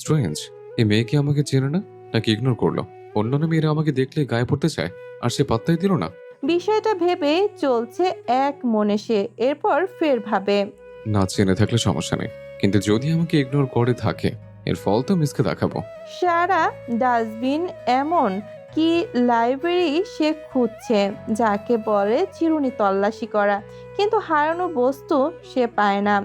Strange, এই মেয়ে কি আমাকে চেনে না নাকি ইগনোর করলো? অন্যান্য মেয়েরা আমাকে দেখলে গায়ে পড়তে চায়, আর সে পাত্তাই দিল না। বিষয়টা ভেবে চলছে এক মনে সে, এরপর ফের ভাবে। না চেনে থাকলে সমস্যা নেই, কিন্তু যদি আমাকে ইগনোর করে থাকে, এর ফল তো মিসকে দেখাবো। সারা ডাস্টবিন এমন কি লাইব্রেরি সে খুঁজছে, যাকে বলে চিরুনি তল্লাশি করা, কিন্তু হারানো বস্তু সে পায় না।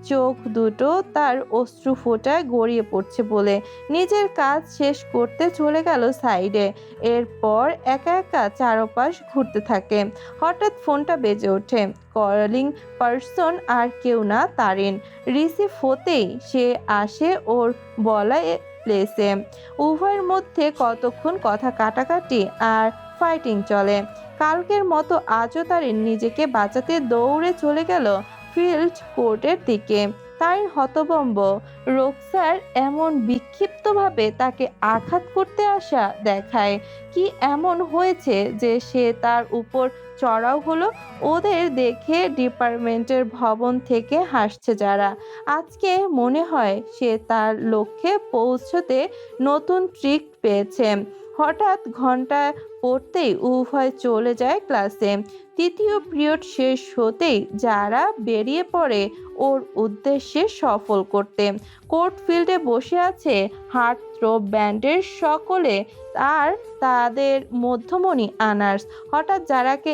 চোখ দুটো তার অশ্রু ফোঁটায় গড়িয়ে পড়ছে বলে নিজের কাজ শেষ করতে চলে গেল সাইডে। এরপর একা একা চারপাশ ঘুরতে থাকে। হঠাৎ ফোনটা বেজে ওঠে। কলিং পার্সন আর কেউ না, তারিন। রিসিভ হতেই সে আসে ওর বলা প্লেসে। উভয়ের মধ্যে কতক্ষণ কথা কাটাকাটি আর ফাইটিং চলে। কালকের মতো আজও তারিন নিজেকে বাঁচাতে দৌড়ে চলে গেল ফিল্ড কোর্টের দিকে। তারিন হতভম্ব। রোকসার এমন বিক্ষিপ্তভাবে তাকে আঘাত করতে আসা দেখায়। কি এমন হয়েছে যে সে তার উপর চড়াও হলো? ওদের দেখে ডিপার্টমেন্টের ভবন থেকে হাসছে যারা। আজকে মনে হয় সে তার লক্ষ্যে পৌঁছতে নতুন ট্রিক পেয়েছে। হঠাৎ ঘন্টা পড়তেই উভয় চলে যায় ক্লাসে। তৃতীয় পিরিয়ড শেষ হতেই যারা বেরিয়ে পড়ে ওর উদ্দেশ্যে সফল করতে। কোর্ট ফিল্ডে বসে আছে হার্ট থ্রোব ব্যান্ডের সকলে, আর তাদের মধ্যমণি আনার্স। হঠাৎ যারাকে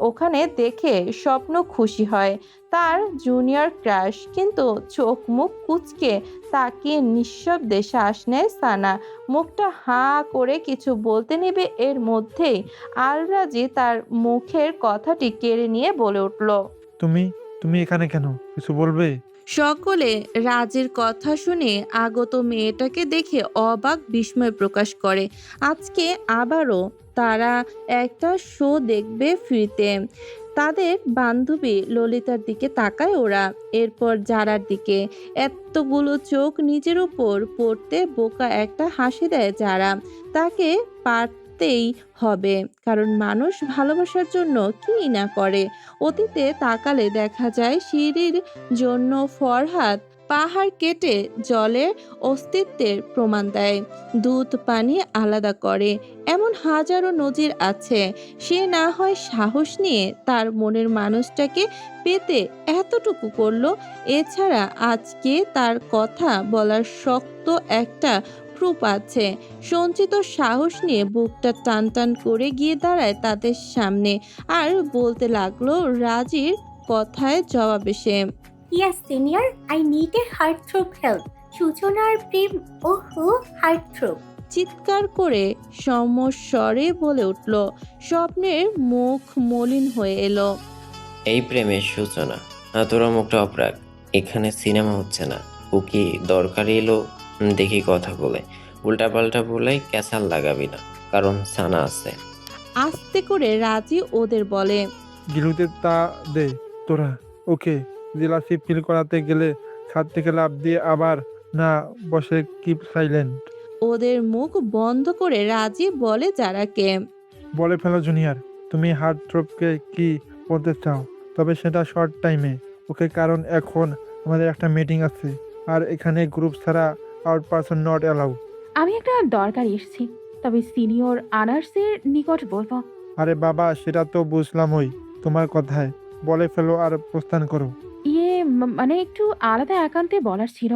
ওখানে দেখে স্বপ্ন খুশি হয়, তার জুনিয়র ক্রাশ, কিন্তু চোখ মুখ কুঁচকে তাকিয়ে নিঃশব্দে শ্বাস নেয় সানা। মুখটা হাঁ করে কিছু বলতে নেবে, এর মধ্যেই আলরাজি তার মুখের কথাটি কেড়ে নিয়ে বলে উঠল। তুমি তুমি এখানে কেন? কিছু বলবে? সকলে রাজের কথা শুনে আগত মেয়েটাকে দেখে অবাক বিস্ময় প্রকাশ করে। আজকে আবারও তারা একটা শো দেখবে ফ্রিতে। তাদের বান্ধবী ললিতার দিকে তাকায় ওরা, এরপর যারার দিকে। এতগুলো চোখ নিজের উপর পড়তে বোকা একটা হাসি দেয় যারা। তাকে পারতেই হবে, কারণ মানুষ ভালোবাসার জন্য কি না করে। অতীতে তাকালে দেখা যায় সিঁড়ির জন্য ফরহাদ পাহাড় কেটে জলের অস্তিত্বের প্রমাণ দেয়, দুধ পানি আলাদা করে। এমন হাজারো নজির আছে। সে না হয় সাহস নিয়ে তার মনের মানুষটাকে পেতে এতটুকু করলো। এছাড়া আজকে তার কথা বলার শক্ত একটা প্রুফ আছে। সঞ্চিত সাহস নিয়ে বুকটা টান টান করে গিয়ে দাঁড়ায় তাদের সামনে, আর বলতে লাগলো রাজির কথায় জবাবে সে। Yes, senior, I need a heartthrob help. সূচনার প্রেম, ওহো, heartthrob. চিৎকার করে সমস্বরে বলে উঠল। স্বপ্নের মুখ মলিন হয়ে এলো। এই প্রেমের সূচনা। তোরা মুখটা অপরাগ, এখানে সিনেমা হচ্ছে না। ও কি দরকার এলো দেখি কথা বলে, উল্টাপাল্টা বলে ক্যাসাল লাগাবি না, কারণ সানা আছে। আস্তে করে রাজি ওদের বলে। গিলুতে তা দে তোরা। ওকে জেলাসি ফিল করাতে গেলে ছাদ থেকে লাফ দিয়ে আবার না বসে কিপ সাইলেন্ট। ওদের মুখ বন্ধ করে রাজি বলে যারাকে। বলে ফেলো জুনিয়র, তুমি হার্ট থ্রোবকে কি বলতে চাও? তবে সেটা শর্ট টাইমে ওকে, কারণ এখন আমাদের একটা মিটিং আছে, আর এখানে গ্রুপ ছাড়া আউট পারসন নট অ্যালাউ। আমি একটা দরকার এসেছি, তবে সিনিয়র আনার্সের নিকট বলবো। আরে বাবা, সেটা তো বুঝলামই তোমার কথায়। বলে ফেলো আর প্রস্থান করো। মানে একটু আলাদা একান্তে বলার ছিল।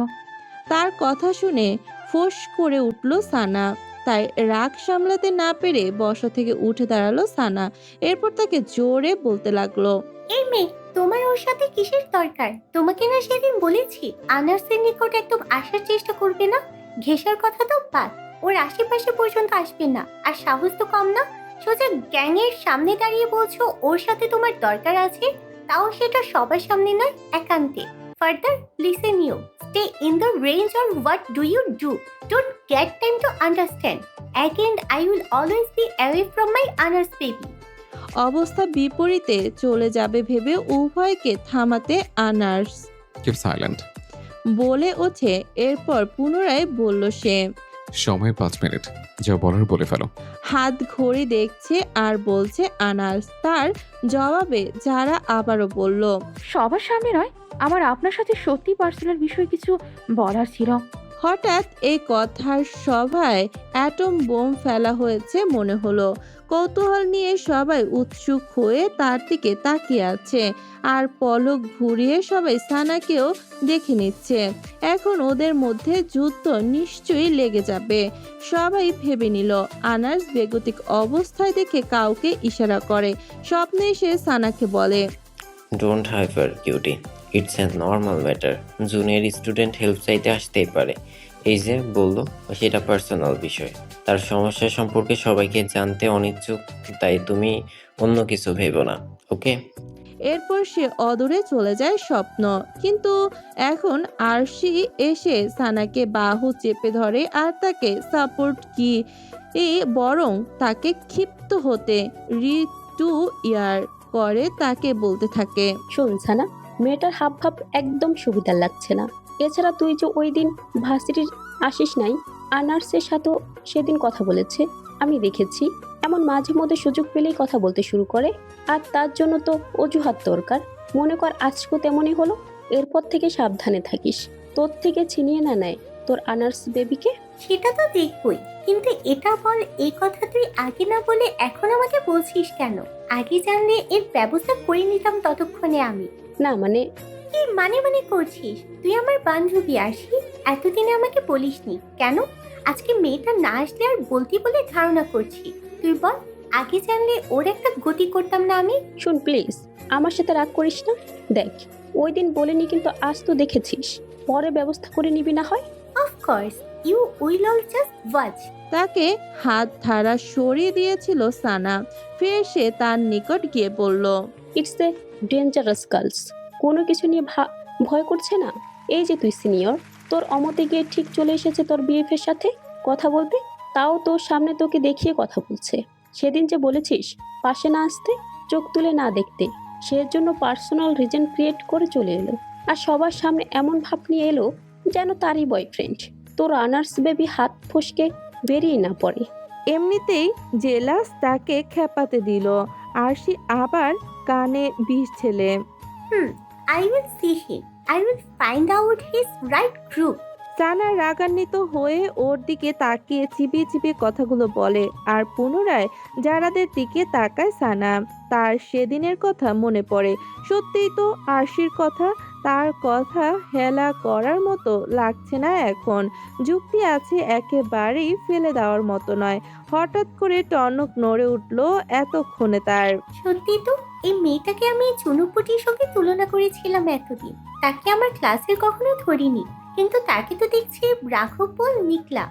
তার কথা শুনে ফোঁস করে উঠল সানা। তাই রাগ সামলাতে না পেরে বসা থেকে উঠে দাঁড়ালো সানা। এরপর তাকে জোরে বলতে লাগলো। এই মেয়ে, তোমার ওর সাথে কিসের দরকার? তোমাকে না সেদিন বলেছি আনার্সের নিকট একদম আসার চেষ্টা করবে না। ঘেঁষার কথা তো বাদ, ওর আশেপাশে পর্যন্ত আসবে না। আর সাহস তো কম না, সোজা গ্যাংয়ের সামনে দাঁড়িয়ে বলছো ওর সাথে তোমার দরকার আছে, তাও সেটা সবার সামনে নয়, একান্তে। Further listen, you stay in the range, or what do you do? Don't get time to understand. Again, I will always be away from my honors baby. অবস্থা বিপরীতে চলে যাবে ভেবে উভয়কে থামাতে আনার্স কিপ সাইলেন্ট বলে ওঠে। এরপর পুনরায় বলল সে। সময় 5 মিনিট, যা বলার বলে ফেলো। হাত ঘড়ি দেখছে আর বলছে আনার্স। তার জবাবে যারা আবারও বলল। সবার সামনে নয়, আমার আপনার সাথে সত্যি পার্সোনাল বিষয় কিছু বলার ছিল। হঠাৎ এই কথার সভায় অ্যাটম বোম ফেলা হয়েছে মনে হলো। কৌতূহল নিয়ে সবাই উৎসুক হয়ে তার দিকে তাকিয়ে আছে, আর পলক ঘুরিয়ে সবাই সানাকেও দেখে নিচ্ছে। এখন ওদের মধ্যে যুদ্ধ নিশ্চয়ই লেগে যাবে। সবাই ভেবে নিল। আনাস বেগতিক অবস্থায় দেখে কাউকে ইশারা করে। স্বপ্নে এসে সানাকে বলে, don't hyper cutie, it's a normal matter. Junior student help চাইতে আসতেই পারে। এই যে বললো, সেটা পার্সোনাল বিষয়। তার সমস্যা সম্পর্কে সবাইকে জানতে অনিচ্ছুক, তাই তুমি অন্য কিছু ভেবো না, ওকে? এরপর সে অদূরে চলে যায় স্বপ্ন। কিন্তু এখন আরশি এসে সানাকে বাহু চেপে ধরে আর তাকে সাপোর্ট কি বরং তাকে ক্ষিপ্ত হতে রিটু ইয়ার করে তাকে বলতে থাকে, শুনছা না, মেয়েটার হাব ভাব একদম সুবিধার লাগছে না। এছাড়া তুই যে ওই দিন ভার্সিটির আসিস নাই, আনার্সের সাথেও সেদিন কথা বলেছে, আমি দেখেছি। এমন মাঝে মধ্যে সুযোগ পেলেই কথা বলতে শুরু করে, আর তার জন্য তো অজুহাত দরকার। মনে কর আজকেও তেমনই হলো। এরপর থেকে সাবধানে থাকিস, তোর থেকে ছিনিয়ে না নেয় তোর আনার্স বেবিকে। সেটা তো দেখবই, কিন্তু এটা বল, এই কথা তুই আগে না বলে এখন আমাকে বলছিস কেন? আগে জানলে এর ব্যবস্থা করে নিতাম ততক্ষণে আমি। না মানে, কি মানে করছিস? তুই আমার বান্ধবী আসি, এতদিনে আমাকে বলিসনি কেন? আজকে মেয়েটা না আসলে আর বলতি বলে ধারণা করছি। তুই বল, আগে জানলে ওর একটা গতি করতাম না আমি? শুন প্লিজ, আমার সাথে রাগ করিস না। দেখ, ওই দিন বলিনি, কিন্তু আজ তো দেখেছিস। পরে ব্যবস্থা করে নিবি না হয়? Of course, you will all just watch. তাকে হাত ধারা সরিয়ে দিয়েছিল সানা। ফের সে তার নিকট গিয়ে বলল, ইটস এ ডেঞ্জারাস গার্লস। কোনো কিছু নিয়ে ভয় করছে না। এই যে তুই সিনিয়র, তোর অমতে গিয়ে ঠিক চলে এসেছে তোর বিএফের সাথে কথা বলতে, তাও তোর সামনে তোকে দেখিয়ে কথা বলছে। সেদিন যে বলেছিস পাশে না আসতে, চোখ তুলে না দেখতে, সেজন্য পার্সোনাল রিজন ক্রিয়েট করে চলে এলো, আর সবার সামনে এমন ভাব নিয়ে এলো যেন তারই বয়ফ্রেন্ড। তোর আনার্স বেবি হাত ফসকে বেরিয়ে না পড়ে। এমনিতেই জেলাস তাকে খেপাতে দিল। আর সে আবার কানে বিষ ছেলে, I will see him. I will find out his right group. সানা রাগান্বিত হয়ে ওর দিকে তাকিয়ে চিবিয়ে চিবিয়ে কথাগুলো বলে, আর পুনরায় যারাদের দিকে তাকায় সানা। তার সেদিনের কথা মনে পড়ে। সত্যিই তো আরশির কথা। তার কথা হেলা করার মতো লাগছে না এখন। যুক্তি আছে, একেবারেই ফেলে দেওয়ার মতো নয়। হঠাৎ করে টনক নড়ে উঠল এতক্ষণে তার। সত্যি তো, এই মেয়েটাকে আমি চুনুপুটির সঙ্গে তুলনা করেছিলাম এতদিন। তাকে আমার ক্লাসে কখনো ধরিনি, কিন্তু তাকে তো দেখছি রাঘব বল নিকলা।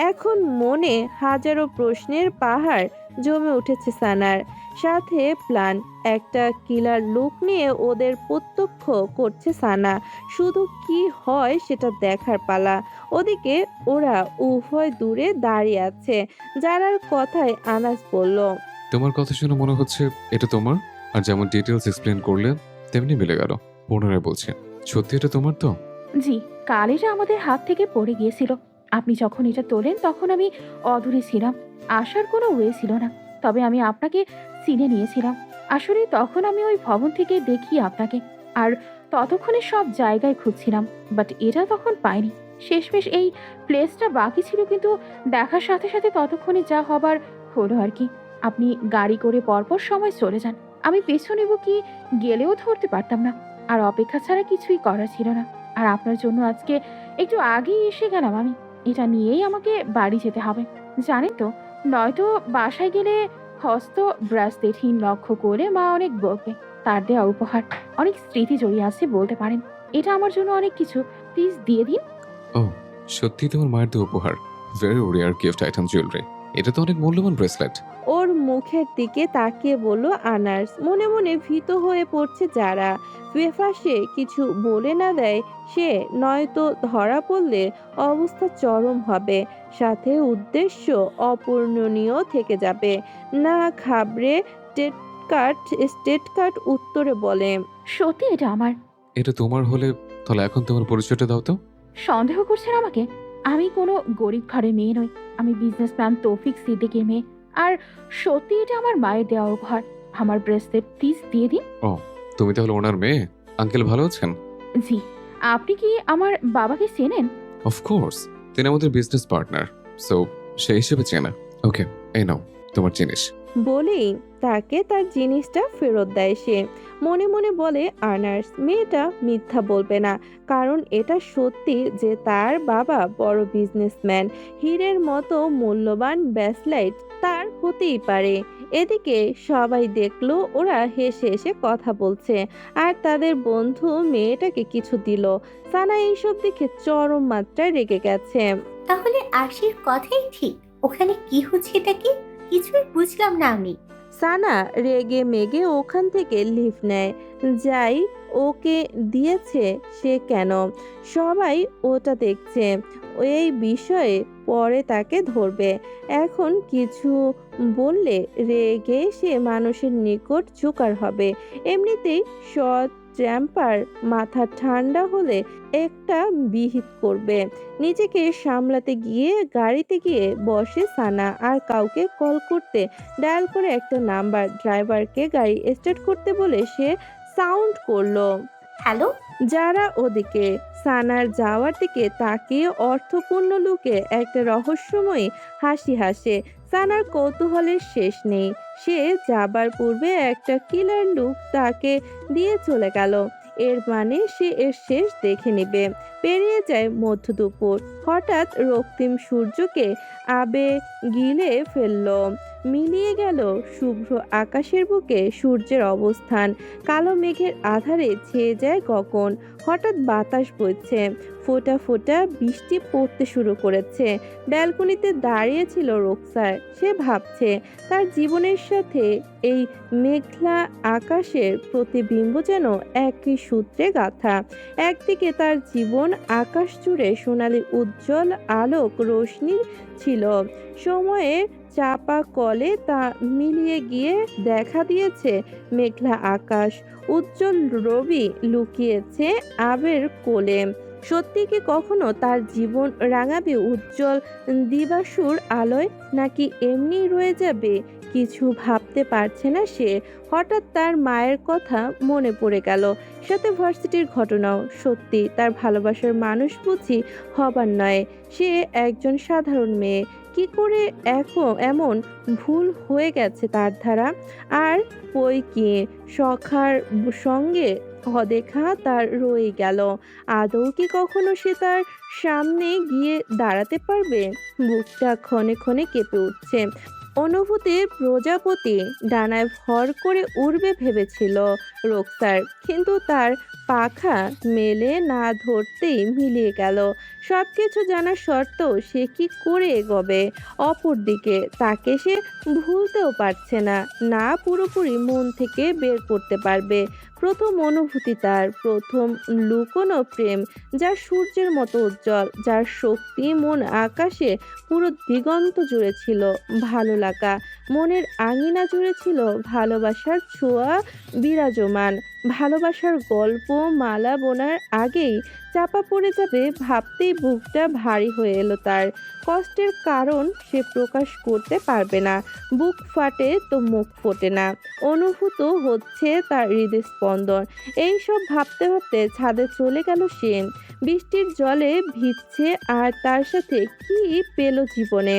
এখন মনে হাজারো প্রশ্নের পাহাড় জমে উঠেছে সানার। সাথে প্ল্যান, একটা কিলার লুক নিয়ে ওদের প্রত্যক্ষ করছে সানা। শুধু কি হয় সেটা দেখার পালা। ওদিকে ওরা উভয় দূরে দাঁড়িয়ে আছে। যারার কথায় আনাস বলল, তোমার কথা শুনে মনে হচ্ছে এটা তোমার, আর যেমন ডিটেলস এক্সপ্লেন করলে তেমনি মিলে গেল। পুনরায় বলছি, সত্যি এটা তোমার তো? জি, কাল এটা আমাদের হাত থেকে পড়ে গিয়েছিল। আপনি যখন এটা তোলেন তখন আমি অদূরে ছিলাম, আসার কোনো ওয়ে ছিল না। তবে আমি আপনাকে চিনে নিয়েছিলাম। আসলে তখন আমি ওই ভবন থেকে দেখি আপনাকে, আর ততক্ষণে সব জায়গায় খুঁজছিলাম, বাট এটা তখন পাইনি। শেষমেশ এই প্লেসটা বাকি ছিল, কিন্তু দেখার সাথে সাথে ততক্ষণে যা হবার হলো আর কি। আপনি গাড়ি করে পরপর সময় চলে যান। আমি পেছন নেব কি গেলেও ধরতে পারতাম না, আর অপেক্ষা ছাড়া কিছুই করার ছিল না। আর আপনার জন্য আজকে একটু আগেই এসে গেলাম আমি। এটা নিয়েই আমাকে বাড়ি যেতে হবে, জানেন তো। নয়তো বাসায় গেলে হস্ত ব্রাসলেটহীন লক্ষ্য করে মা অনেক বকবে। তার দেওয়া উপহার অনেক স্মৃতি জড়িয়ে আছে বলতে পারেন। এটা আমার জন্য অনেক কিছু, প্লিজ দিয়ে দিন। ও, সত্যি তোমার মায়ের দেওয়া উপহার। Very rare gift item jewellery. এটা তো অনেক মূল্যবান ব্রেসলেট। ওর মুখের দিকে তাকিয়ে বলল আনার্স। মনে মনে ভীত হয়ে পড়ছে যারা। বেফাসে কিছু বলে না দেয় সে, নয়তো ধরা পড়লে অবস্থা চরম হবে, সাথে উদ্দেশ্য অপূর্ণনীয় থেকে যাবে। না ঘাবড়ে স্টেট কার্ড উত্তরে বলে, সত্যি এটা আমার। এটা তোমার হলে তাহলে এখন তোমার পরিচয়টা দাও তো। সন্দেহ করছেন আমাকে? আমি কোনো গরিব ঘরের মেয়ে নই। আমি বিজনেসম্যান তৌফিক সিদ্দিকের মেয়ে। আর সত্যি এটা আমার মায়ের দেওয়া উপহার। আমার ব্রেসলেট প্লিজ দিয়ে দিন। ও, তুমি তাহলে ওনার মেয়ে? আঙ্কেল ভালো আছেন? জি। আপনি কি আমার বাবাকে চেনেন? অফকোর্স, তিনি আমাদের বিজনেস পার্টনার, সো সেই হিসেবে চেনা। ওকে, এই নাও তোমার জিনিস। বলেই তাকে তার জিনিসটা ফেরত দেয় সে। মনে মনে বলে আর্নার্স মেয়েটা মিথ্যা বলবে না, কারণ এটা সত্যি যে তার বাবা বড় বিজনেসম্যান। হীরের মতো মূল্যবান ব্যাসলাইট তার হতেই পারে। এদিকে সবাই দেখলো ওরা হেসে হেসে কথা বলছে, আর তাদের বন্ধু মেয়েটাকে কিছু দিল। সানা এইসব দেখে চরম মাত্রায় রেগে গেছে। তাহলে আরশির কথাই ঠিক, ওখানে কি হচ্ছে এটা কি? কিছুই বুঝলাম না আমি। সানা রেগে মেগে ওখান থেকে লিভ নেয়। যাই ওকে দিয়েছে সে কেন, সবাই ওটা দেখছে। এই বিষয়ে পরে তাকে ধরবে। এখন কিছু বললে রেগে সে মানুষের নিকট জোকার হবে। এমনিতেই সৎ ট্যাম্পার, মাথা ঠান্ডা হলে একটা বিহিত করবে। নিজেকে সামলাতে গিয়ে গাড়িতে গিয়ে বসে সানা, আর কাউকে কল করতে ডায়াল করে একটা নাম্বার। ড্রাইভারকে গাড়ি স্টার্ট করতে বলে সে সাউন্ড করলো। হ্যালো। যারা ওদিকে সানার যাওয়ার দিকে তাকিয়ে অর্থপূর্ণ লুকে একটা রহস্যময়ী হাসি হাসে। সানার কৌতূহলের শেষ নেই। সে যাবার পূর্বে একটা কিলার লুক তাকে দিয়ে চলে গেল। এর মানে সে এর শেষ দেখে নেবে। পেরিয়ে যায় মধ্য দুপুর। হঠাৎ রক্তিম সূর্যকে আবে গিলে ফেলল। মিলিয়ে গেল শুভ্র আকাশের বুকে সূর্যের অবস্থান। কালো মেঘের আধারে ছেয়ে যায় গগন। হঠাৎ বাতাস বইছে, ফোঁটা ফোঁটা বৃষ্টি পড়তে শুরু করেছে। ব্যালকনিতে দাঁড়িয়ে ছিল রুকসার। সে ভাবছে তার জীবনের সাথে এই মেঘলা আকাশের প্রতিবিম্ব যেন একই সূত্রে গাঁথা। একদিকে তার জীবন আকাশ জুড়ে সোনালি উজ্জ্বল আলোক রোশনি ছিল। সময়ের চাপা কলে তা মিলিয়ে গিয়ে দেখা দিয়েছে মেঘলা আকাশ। উজ্জ্বল রবি লুকিয়েছে আবের কোলে। সত্যি কি কখনো তার জীবন রাঙাবে উজ্জ্বল দিবাশুর আলোয়, নাকি এমনি রয়ে যাবে? কিছু ভাবতে পারছে না সে। হঠাৎ তার মায়ের কথা মনে পড়ে গেল, সাথে ভার্সিটির ঘটনাও। সত্যি তার ভালোবাসার মানুষ বুঝি হবার নয়, সে একজন সাধারণ মেয়ে। কি করে এমন ভুল হয়ে গেছে তার দ্বারা? আর বই কি সখার সঙ্গে অদেখা তার রয়ে গেল। আদৌ কি কখনো সে তার সামনে গিয়ে দাঁড়াতে পারবে? বুকটা ক্ষণে ক্ষণে কেঁপে উঠছে। অনুভূতির প্রজাপতি ডানায় ভর করে উড়বে ভেবেছিল রোকসার, কিন্তু তার পাখা মেলে না ধরতেই মিলিয়ে গেল। সবকিছু জানা সত্ত্বেও সে কি করে এগোবে? অপরদিকে তাকে সে ভুলতেও পারছে না, না পুরোপুরি মন থেকে বের করতে পারবে। প্রথম অনুভূতি তার, প্রথম লুকোনো প্রেম, যা সূর্যের মতো উজ্জ্বল, যার শক্তি মন আকাশে পুরো দিগন্ত জুড়ে ছিল। ভালো লাগা মনের আঙিনা জুড়ে ছিল, ভালোবাসার ছোঁয়া বিরাজমান। ভালোবাসার গল্প মালা বোনার আগেই চাপা পড়ে যাবে ভাবতেই বুকটা ভারী হয়ে এলো তার। কষ্টের কারণ সে প্রকাশ করতে পারবে না। বুক ফাটে তো মুখ ফোটে না, অনুভূত হচ্ছে তার হৃদস্পন্দন। এইসব ভাবতে ভাবতে ছাদে চলে গেল সে। বৃষ্টির জলে ভিজছে, আর তার সাথে কি পেল জীবনে,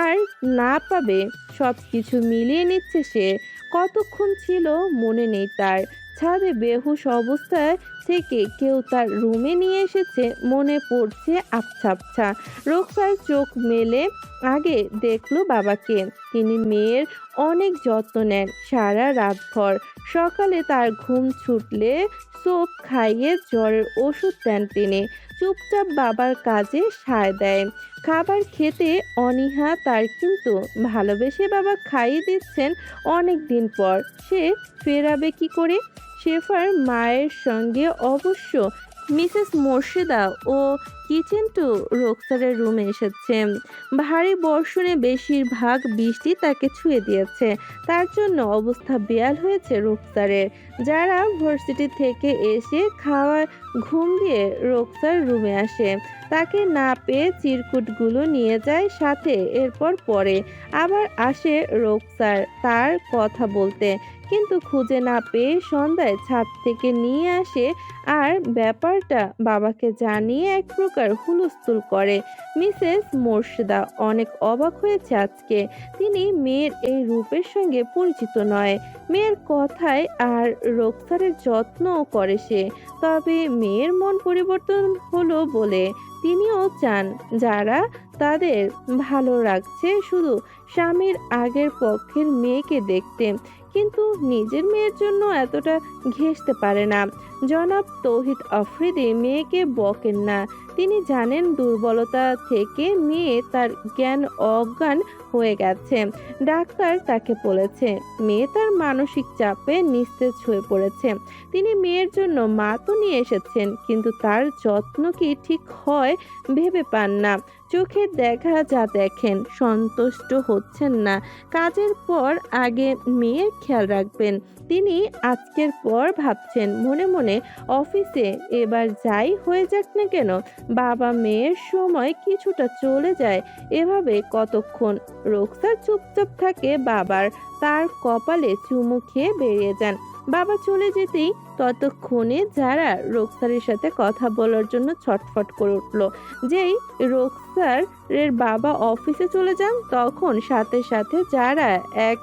আর না পাবে সব কিছু মিলিয়ে নিচ্ছে সে। কতক্ষণ ছিল মনে নেই তার। ছাদে বেহুশ অবস্থায় থেকে কেউ তার রুমে নিয়ে এসেছে মনে পড়ছে আবছা আবছা। রোকসার চোখ মেলে আগে দেখলো বাবাকে। তিনি মেয়ের অনেক যত্ন নেন সারা রাতভর। সকালে তার ঘুম ছুটলে সোপ খাইয়ে জ্বরের ওষুধ দেন তিনি। চুপচাপ বাবার কাজে সায় দেয়। খাবার খেতে অনীহা তার, কিন্তু ভালোবেসে বাবা খাইয়ে দিচ্ছেন অনেক দিন পর। সে ফেরাবে কি করে? শেফার মায়ের সঙ্গে অবশ্য মিসেস মোর্শেদা ও কিচেন টু রোকসারের রুমে এসেছে। ভারী বর্ষণে বেশিরভাগ বৃষ্টি তাকে ছুঁয়ে দিয়েছে। তার জন্য অবস্থা বেহাল হয়েছে রোকসারের। যারা ভার্সিটি থেকে এসে খাওয়া ঘুম দিয়ে রোকসার রুমে আসে, তাকে না পেয়ে চিরকুটগুলো নিয়ে যায় সাথে। এরপর পরে আবার আসে রোকসার তার কথা বলতে, কিন্তু খুঁজে না পেয়ে সন্ধ্যায় ছাদ থেকে নিয়ে আসে আর ব্যাপারটা বাবাকে জানিয়ে এক প্রকার হুলস্থুল করে। মিসেস মোর্শেদা অনেক অবাক হয়েছে আজকে। তিনি মেয়ের এই রূপের সঙ্গে পরিচিত নয়। মেয়ের কথায় আর রোকসারের যত্নও করে সে। তবে মেয়ের মন পরিবর্তন হলো বলে তিনিও চান যারা তাদের ভালো রাখছে শুধু স্বামীর আগের পক্ষের মেয়েকে দেখতে, কিন্তু নিজের মেয়ের জন্য এতটা ঘেঁষতে পারে না। জনাব তৌহিদ আফ্রিদি মেয়েকে বকেন না। তিনি জানেন দুর্বলতা থেকে মেয়ে তার জ্ঞান অজ্ঞান হয়ে গেছে। ডাক্তার তাকে বলেছে মেয়ে তার মানসিক চাপে নিস্তেজ হয়ে পড়েছে। তিনি মেয়ের জন্য মাতও নিয়ে এসেছেন, কিন্তু তার যত্ন কি ঠিক হয় ভেবে পান না। চোখে দেখা যা দেখেন, সন্তুষ্ট হচ্ছেন না। কাজের পর আগে মেয়ের খেয়াল রাখবেন। তিনি আজকের পর ভাবছেন মনে মনে অফিসে এবার যাই হয়ে যাক না কেন বাবা মেয়ের সময় কিছুটা চলে যায়। এভাবে কতক্ষণ রোকসার চুপচাপ থাকে বাবার, তার কপালে চুমু খেয়ে বেরিয়ে যান। বাবা চলে যেতেই ততক্ষণে যারা রোকসারের সাথে কথা বলার জন্য ছটফট করে উঠল। যেই রোকসার এর বাবা অফিসে চলে যান তখন সাথে সাথে যারা এক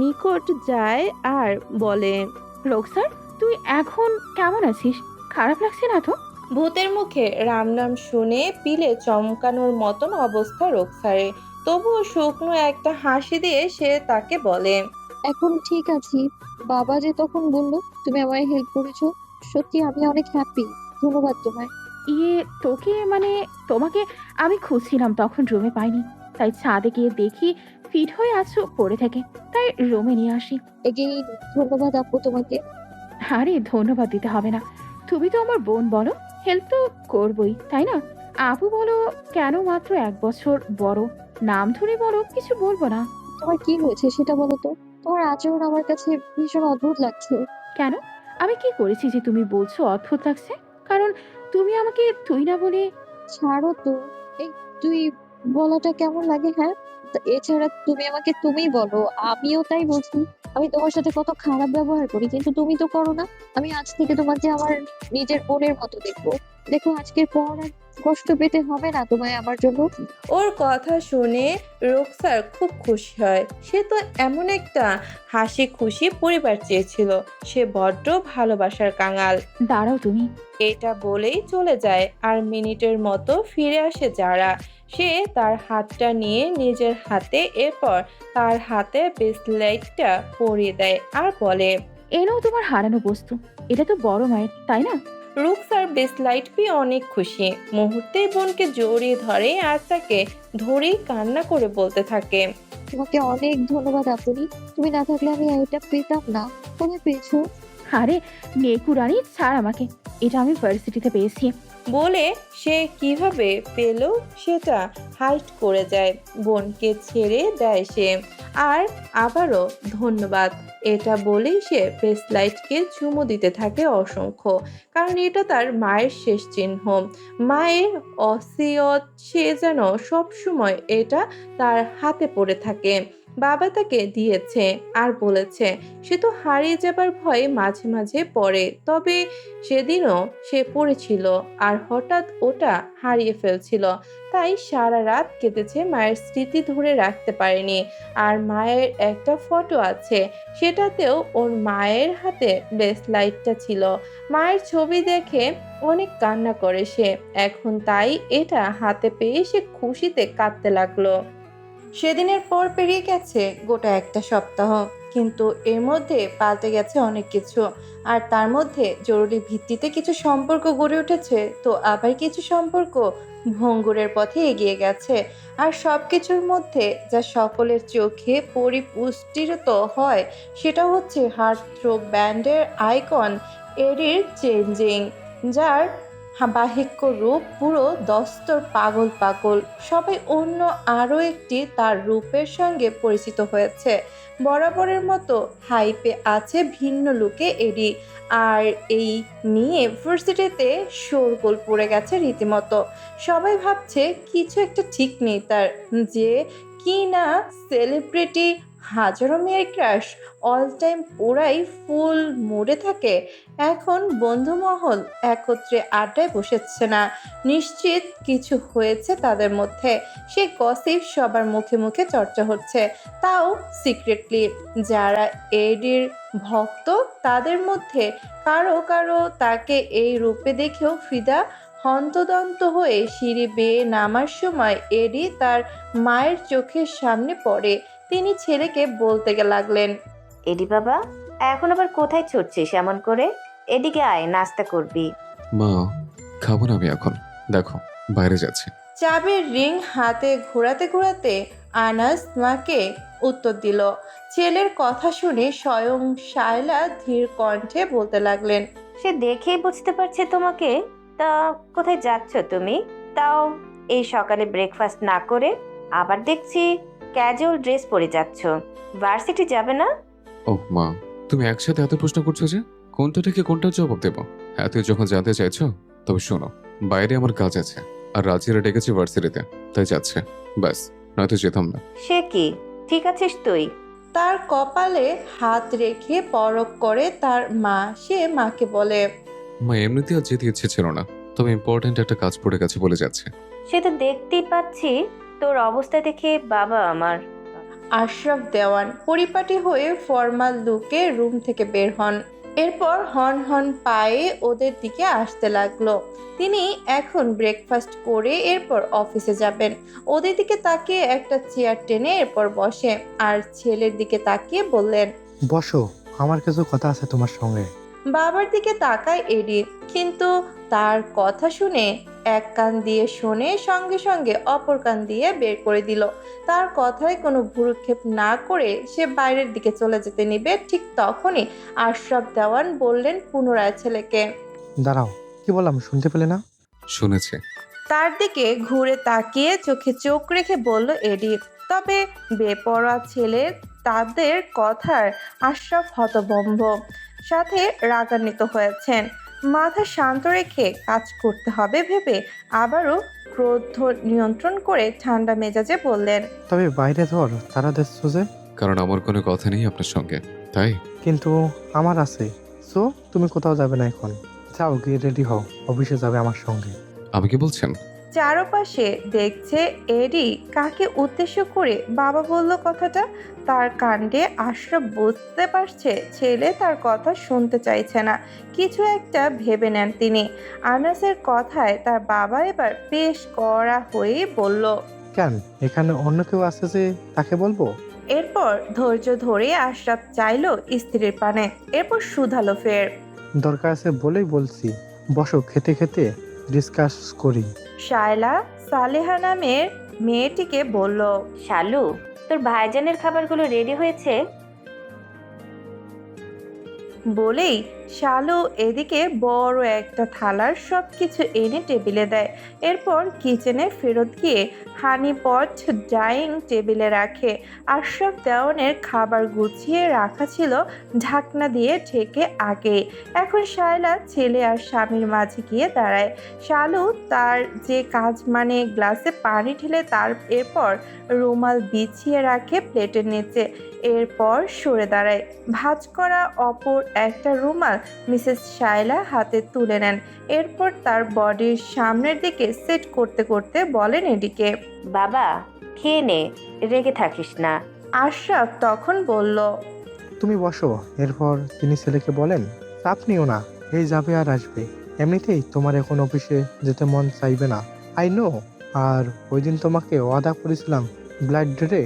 নিকট যায় আর বলে, রোকসার, তুই এখন কেমন আছিস? খারাপ লাগছে না তো? ভূতের মুখে রাম নাম শুনে পিলে চমকানোর মতন অবস্থা রোকসারে। তবুও শুকনো একটা হাসি দিয়ে সে তাকে বলে, এখন ঠিক আছি। বাবা যে তখন বললো তুমি আমায় হেল্প করেছো, সত্যি আমি অনেক হ্যাপি। ধন্যবাদ তোমায়। ইয়ে, তোকে মানে তোমাকে আমি খুঁজছিলাম, তখন রুমে পাইনি, তাই ছাদে গিয়ে দেখি ফিট হয়ে আছো পড়ে থেকে, তাই রুমে নিয়ে আসি। এগেইন ধন্যবাদ আপু তোমাকে। আরে ধন্যবাদ দিতে হবে না, তুমি তো আমার বোন, বলো হেল্প তো করবই, তাই না? আপু বলো কেন, মাত্র 1 বছর বড়, নাম ধরে বলো, কিছু বলবো না। তোমার কি হয়েছে সেটা বলো তো। তোমার আচরণ আমার কাছে ভীষণ অদ্ভুত লাগছে। কেন, আমি কি করেছি যে তুমি বলছো অদ্ভুত লাগছে? কারণ তুমি আমাকে তুই না বলে। ছাড়ো তো, এই তুই বলাটা কেমন লাগে? হ্যাঁ, এছাড়া তুমি আমাকে তুমি বলো, আমিও তাই বলছি। আমি তোমার সাথে কত খারাপ ব্যবহার করি, কিন্তু তুমি তো করো না। আমি আজ থেকে তোমাকে আমার নিজের বোনের মতো দেখবো। দেখো, আজকের পর আর কষ্ট পেতে হবে না তোমায় আমার জন্য। ওর কথা শুনে রোকসার খুব খুশি হয়। সে তো এমন একটা হাসি খুশি পরিবার চেয়েছিল। সে বড্ড ভালোবাসার কাঙাল। দাঁড়াও তুমি। এটা বলেই চলে যায় আর মিনিটের মতো ফিরে আসে যারা। সে তার হাতটা নিয়ে নিজের হাতে, এরপর তার হাতে ব্রেসলেটটা পরিয়ে দেয় আর বলে, এ নাও তোমার হারানো বস্তু, এটা তো বড় মায়ের, তাই না? রুকসার ব্রেসলাইট পেয়ে অনেক খুশি। মুহূর্তেই বোনকে জড়িয়ে ধরে আর তাকে ধরেই কান্না করে বলতে থাকে, তোমাকে অনেক ধন্যবাদ আপুনি। তুমি না থাকলে আমি এটা পেতাম না। কোথায় পেয়েছো? আরে নেকুরানি, ছাড় আমাকে, এটা আমি ভার্সিটিতে পেয়েছি। বলে সে কিভাবে পেল সেটা হাইড করে যায়। বোনকে ছেড়ে দেয় সে। আর আবারও ধন্যবাদ এটা বলেই সে ব্রেসলাইটকে চুমু দিতে থাকে অসংখ্য। কারণ এটা তার মায়ের শেষ চিহ্ন, মায়ের অসিয়ত। সে যেন সবসময় এটা তার হাতে পড়ে থাকে। বাবা তাকে দিয়েছে আর বলেছে সে তো হারিয়ে যাবার ভয়ে মাঝে মাঝে পড়ে, তবে সেদিনও সে পড়েছিল আর হঠাৎ ওটা হারিয়ে ফেলছিল। তাই সারা রাত কেটেছে, মায়ের স্মৃতি ধরে রাখতে পারেনি। আর মায়ের একটা ফটো আছে, সেটাতেও ওর মায়ের হাতে ব্রেসলাইটটা ছিল। মায়ের ছবি দেখে অনেক কান্না করে সে। এখন তাই এটা হাতে পেয়ে সে খুশিতে কাঁদতে লাগলো। সেদিনের পর পেরিয়ে গেছে গোটা একটা সপ্তাহ, কিন্তু এর মধ্যে পাল্টে গেছে অনেক কিছু। আর তার মধ্যে জরুরি ভিত্তিতে কিছু সম্পর্ক গড়ে উঠেছে, তো আবার কিছু সম্পর্ক ভঙ্গুরের পথে এগিয়ে গেছে। আর সব কিছুর মধ্যে যা সকলের চোখে পরিপুষ্টিত হয় সেটা হচ্ছে হার্টথ্রোব ব্যান্ডের আইকন এরির চেঞ্জিং, যার বাহিক্য রূপ পুরো দস্তর পাগল পাগল। সবাই অন্য আরও একটি তার রূপের সঙ্গে পরিচিত হয়েছে। বরাবরের মতো হাইপে আছে ভিন্ন লুকে এডি। আর এই নিয়ে ভার্সিটিতে শোরগোল পড়ে গেছে রীতিমতো। সবাই ভাবছে কিছু একটা ঠিক নেই তার, যে কি না সেলিব্রিটি হাজারো মেয়ের ক্রাশ অল টাইম ওরাই ফুল মুডে থাকে। এখন বন্ধুমহল একত্রে আড্ডায় বসেছে না, নিশ্চিত কিছু হয়েছে তাদের মধ্যে। সে গসিপ সবার মুখে মুখে চর্চা হচ্ছে, তাও সিক্রেটলি। যারা এডির ভক্ত তাদের মধ্যে কারো কারো তাকে এই রূপে দেখেও ফিদা। হন্তদন্ত হয়ে সিঁড়ি বেয়ে নামার সময় এডি তার মায়ের চোখের সামনে পড়ে। তিনি ছেলেকে বলতে লাগলেন, এডি বাবা, এখন আবার কোথায় ছুটছিস এমন করে? এদিকে আয়, নাস্তা করবি। মা, খাবো না আমি এখন। দেখো, বাইরে যাচ্ছি। চাবির রিং হাতে ঘোরাতে ঘোরাতে আনাস মাকে উত্তর দিল। ছেলের কথা শুনে স্বয়ং শায়লা ধীর কণ্ঠে বলতে লাগলেন, সে দেখেই বুঝতে পারছে তোমাকে। তা কোথায় যাচ্ছ তুমি? তাও এই সকালে ব্রেকফাস্ট না করে? আবার দেখছি ক্যাজুয়াল ড্রেস পরে যাচ্ছ। ভার্সিটি যাবে না? ওহ মা, তুমি একসাথে এত প্রশ্ন করছো যে কোনটা থেকে কোনটার জবাব দেবো? এত যখন জানতে চাইছো তবে শোনো, বাইরে আমার কাজ আছে আর রাজিরা ডেকেছে ভার্সিটিতে, তাই যাচ্ছে ব্যাস, নয়তো যেতাম না। সে কি, ঠিক আছিস তুই? তার কপালে হাত রেখে পরখ করে তার মা। সে মাকে বলে, মা এমনিতে আর যেতে ইচ্ছে ছিল না, তবে ইম্পর্ট্যান্ট একটা কাজ পড়ে গেছে বলে যাচ্ছে। সে তো দেখতেই পাচ্ছি, তোর অবস্থা দেখে বাবা আমার। আশরাফ দেওয়ান পরিপাটি হয়ে ফর্মাল লুকে রুম থেকে বের হন। এরপর হন হন পায়ে ওদের দিকে আসতে লাগলো। তিনি এখন ব্রেকফাস্ট করে এরপর অফিসে যাবেন। ওদের দিকে তাকিয়ে একটা চেয়ার টেনে এরপর বসে আর ছেলের দিকে তাকিয়ে বললেন, বসো, আমার কিছু কথা আছে তোমার সঙ্গে। বাবার দিকে তাকায় এডি, কিন্তু তার কথা শুনে এক কান দিয়ে শোনে, সঙ্গে সঙ্গে অপর কান দিয়ে বের করে দিল। তার কথায় কোনো ভ্রুক্ষেপ না করে সে বাইরের দিকে চলে যেতে নিবে, ঠিক তখনই আশরাফ দেওয়ান বললেন পুনরায় ছেলেকে, দাঁড়াও, কি বললাম শুনতে পেলে না? শুনেছি। তার দিকে ঘুরে তাকিয়ে চোখে চোখ রেখে বলল এডি। তবে বেপরোয়া ছেলে তাদের কথার আশরাফ হতভম্ব, সাথে রাগান্বিত হয়েছেন। মাথা শান্ত রেখে কাজ করতে হবে ভেবে আবারও ক্রোধ নিয়ন্ত্রণ করে ঠান্ডা মেজাজে বললেন, তবে বাইরে ধর তারা দেখছো যে। কারণ আমার কোনো কথা নেই আপনার সঙ্গে, তাই। কিন্তু আমার আছে। সো তুমি কোথাও যাবে না এখন। যাও, গিয়ে রেডি হও, অফিসে যাবে আমার সঙ্গে। আমি কি বলছেন? চারপাশে দেখছে এডি কাকে উদ্দেশ্য করে বাবা বলল কথাটা। তার কাণ্ডে আশরাফ বুঝতে পারছে ছেলে তার কথা শুনতে চাইছে না। কিছু একটা ভেবে নেন তিনি। আনাসের কথায় তার বাবা এবার বেশ কড়া হয়ে বলল, কেন, এখানে অন্য কেউ আছে যে তাকে বলবো? এরপর ধৈর্য ধরে আশরাফ চাইলো স্ত্রীর পানে, এরপর শুধালো ফের, দরকার আছে বলেই বলছি। বসো, খেতে খেতে ডিসকাস করি। শায়লা সালেহা নামের মেয়েটিকে বলল, শালু, তোর ভাইজানের খাবারগুলো রেডি হয়েছে? বলেই শালু এদিকে বড় একটা থালার সবকিছু এনে টেবিলে দেয়। এরপর কিচেনে ফেরত গিয়ে হানিপট ডাইনিং টেবিলে রাখে। আশরাফ দেওয়ানের খাবার গুছিয়ে রাখা ছিল ঢাকনা দিয়ে ঢেকে আগে। এখন শায়লা ছেলে আর স্বামীর মাঝে গিয়ে দাঁড়ায়। শালু তার যে কাজ, মানে গ্লাসে পানি ঢেলে তার এরপর রুমাল বিছিয়ে রাখে প্লেটের নিচে। এরপর সরে দাঁড়ায়। ভাঁজ করা অপর একটা রুমাল মিসেস শায়লা হাতে তুলে নেন। এরপর তার বডির সামনের দিকে সেট করতে করতে বলেন এদিকে, বাবা, খেয়ে নে, রেগে থাকিস না। আশরাফ তখন বলল, তুমি বসো। এরপর তিনি ছেলেকে বলেন, চাপ নিও না, এই যাবে আর আসবে। এমনিতেই তোমার এখন অফিসে যেতে মন চাইবে না, আই নো। আর ওই দিন তোমাকে ওয়াদা করেছিলাম ব্লাড ডেটে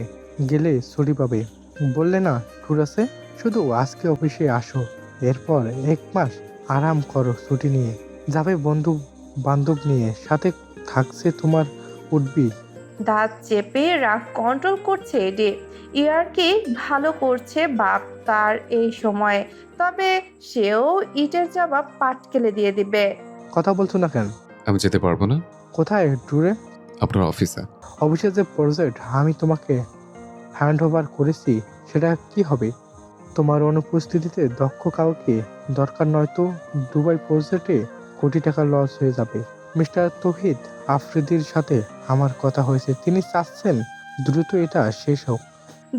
গেলে ছুটি পাবে, বললে না ট্যুর আছে। শুধু আজকে অফিসে আসো, এরপর 1 মাস আরাম করো ছুটি নিয়ে। যাবে বন্ধু বান্ধব নিয়ে, সাথে থাকছে তোমার উঠবি। দাঁত চেপে রাগ কন্ট্রোল করছে এডি। ইয়ারকি ভালো করছে বাপ তার এই সময়ে, তবে সেও ইটের জবাব পাটকেলে দিয়ে দিবে। কথা বলছো না কেন? আমি যেতে পারবো না। কোথায় ট্যুরে? আপনার অফিসে। অফিসের যে প্রজেক্ট আমি তোমাকে হ্যান্ড ওভার করেছি সেটা কি হবে? তোমার অনুপস্থিতিতে দক্ষ কাউকে দরকার, নয়তো দুবাই প্রজেক্টে কোটি টাকা লস হয়ে যাবে। মিস্টার তৌহিদ আফ্রিদির সাথে আমার কথা হয়েছে, তিনি চাচ্ছেন দ্রুত এটা শেষ হোক।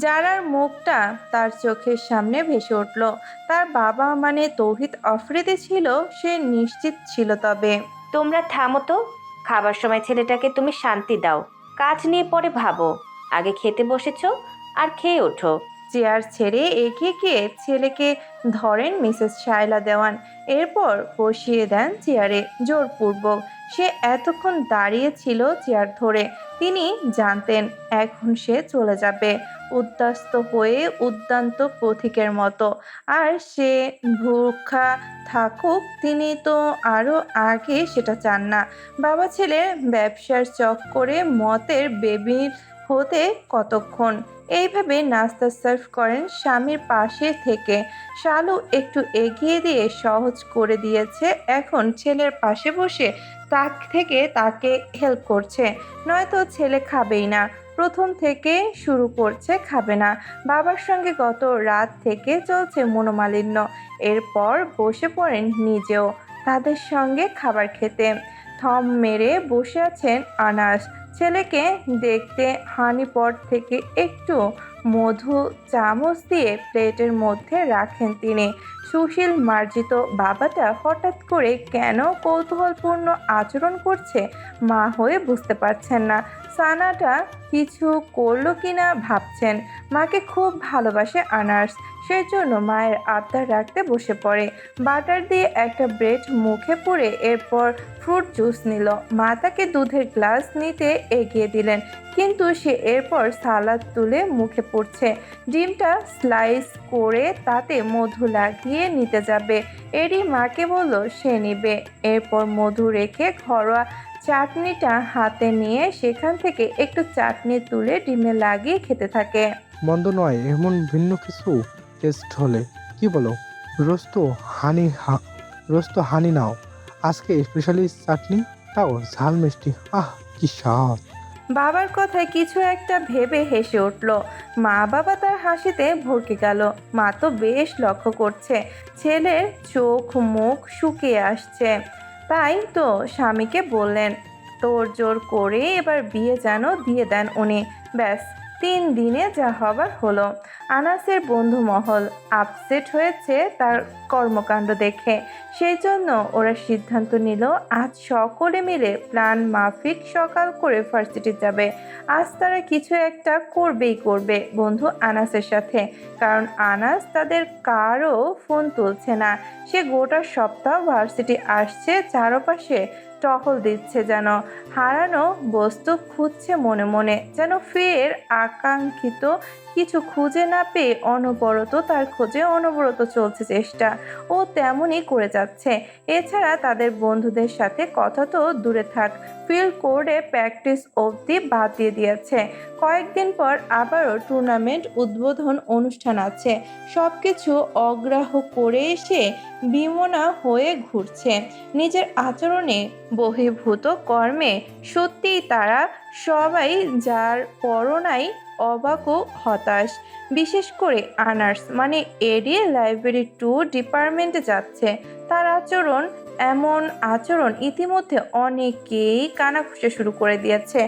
যারার মুখটা তার চোখের সামনে ভেসে উঠল। তার বাবা মানে তৌহিদ আফ্রিদি ছিল, সে নিশ্চিত ছিল। তবে তোমরা থামো তো। খাবার সময় ছেলেটাকে তুমি শান্তি দাও, কাজ নিয়ে পরে ভাবো। আগে খেতে বসেছো, আর খেয়ে ওঠো। চেয়ার ছেড়ে এগিয়ে গিয়ে ছেলেকে ধরেন মিসেস শায়লা দেওয়ান। এরপর বসিয়ে দেন চেয়ারে জোরপূর্বক। সে এতক্ষণ দাঁড়িয়ে ছিল চেয়ার ধরে। তিনি জানতেন এখন সে চলে যাবে, উদ্বাস্ত হয়ে উদ্যান্ত পথিকের মতো। আর সে ভূখা থাকুক, তিনি তো আরো আগে সেটা চান না। বাবা ছেলের ব্যবসার চক্করে মতের বেবি হতে কতক্ষণ। এইভাবে নাস্তা সার্ভ করেন স্বামীর পাশে থেকে। শালু একটু এগিয়ে দিয়ে সহজ করে দিয়েছে, এখন ছেলের পাশে বসে তাকে হেল্প করছে। নয়তো ছেলে খাবেই না, প্রথম থেকে শুরু করছে খাবে না। বাবার সঙ্গে গত রাত থেকে চলছে মনোমালিন্য। এরপর বসে পড়েন নিজেও তাদের সঙ্গে খাবার খেতে। থম মেরে বসে আছেন আনাস। ছেলেকে দেখতে হানিপট থেকে একটু মধু চামচ দিয়ে প্লেটের মধ্যে রাখেন তিনি। সুশীল মার্জিত বাবাটা হঠাৎ করে কেন কৌতূহলপূর্ণ আচরণ করছে মা হয়ে বুঝতে পারছেন না। সানাটা কিছু করলো কিনা ভাবছেন। মাকে খুব ভালোবাসে আনার্স, সেই জন্য মায়ের আবদার রাখতে বসে পড়ে। বাটার দিয়ে একটা ব্রেড মুখে পুরে এরপর ফ্রুট জুস নিল। মা তাকে দুধের গ্লাস নিতে এগিয়ে দিলেন, কিন্তু সে এরপর সালাদ তুলে মুখে পুরছে। ডিমটা স্লাইস করে তাতে মধু লাগিয়ে নিতে যাবে, এরই মাকে বলল সে নিবে। এরপর মধু রেখে ঘরোয়া চাটনিটা হাতে নিয়ে সেখান থেকে একটু চাটনি তুলে ডিমে লাগিয়ে খেতে থাকে। মন্দ নয় এমন ভিন্ন কিছু টেস্ট হলে। কি বলো? রোজ তো হানি নাও, আজকে স্পেশালি চাটনি তাও ঝাল মিষ্টি। আহ কি স্বাদ! বাবার কথায় কিছু একটা ভেবে হেসে উঠল। মা বাবা তার হাসিতে ভরকে গেল। মা তো বেশ লক্ষ্য করছে ছেলের চোখ মুখ শুকিয়ে আসছে। তাই তো স্বামীকে বললেন তোড় জোর করে এবার বিয়ে যেন দিয়ে দেন উনি। ব্যাস 3 দিনে যা হবার হলো। আনাসের বন্ধু মহল আপসেট হয়েছে তার কর্মকাণ্ড দেখে। সেই জন্য ওরা সিদ্ধান্ত নিল আজ সকলে মিলে প্ল্যান মাফিক সকাল করে ভার্সিটি যাবে। আজ তারা কিছু একটা করবেই করবে বন্ধু আনাসের সাথে, কারণ আনাস তাদের কারও ফোন তুলছে না। সে গোটা সপ্তাহ ভার্সিটি আসছে, চারপাশে টহল দিচ্ছে, যেন হারানো বস্তু খুঁজছে মনে মনে, যেন ফের আকাঙ্ক্ষিত কিছু খুঁজে না পেয়ে অনবরত তার খোঁজে অনবরত চলছে চেষ্টা। ও তেমনই করে যাচ্ছে। এছাড়া তাদের বন্ধুদের সাথে কথা তো দূরে থাক, ফিল্ড কোর্টে প্র্যাকটিস অবধি বাদ দিয়ে দিয়েছে। কয়েকদিন পর আবারও টুর্নামেন্ট উদ্বোধন অনুষ্ঠান আছে। সবকিছু অগ্রাহ্য করে এসে বিমনা হয়ে ঘুরছে। নিজের আচরণে বহির্ভূত কর্মে সত্যিই তারা সবাই যার পরনাই অবাক ও হতাশ। বিশেষ করে আনার্স, মানে এডি লাইব্রেরি 2 ডিপার্টমেন্টে যাচ্ছে। তার এমন আচরণ ইতিমধ্যে অনেকেই কানাঘুষে শুরু করে দিয়েছে,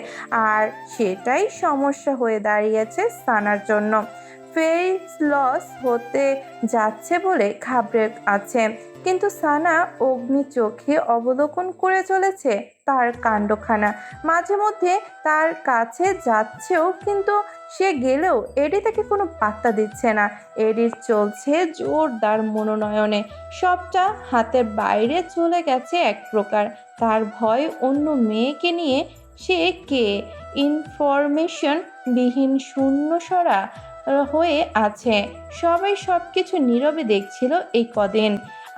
আর সেটাই সমস্যা হয়ে দাঁড়িয়েছে সানার জন্য। ফেস লস হতে যাচ্ছে বলে ঘাবড়ে আছে, কিন্তু সানা অগ্নি চোখে অবলোকন করে চলেছে তার কাণ্ডখানা। মাঝে মধ্যে তার কাছে যাচ্ছেও, কিন্তু সে গেলেও এডি তাকে কোনো পাত্তা দিচ্ছে না। এডির চলছে জোরদার মনোনয়নে, সবটা হাতের বাইরে চলে গেছে এক প্রকার। তার ভয় অন্য মেয়েকে নিয়ে সে কে ইনফরমেশন বিহীন শূন্যসরা হয়ে আছে। সবাই সবকিছু নীরবে দেখছিল এই কদিন,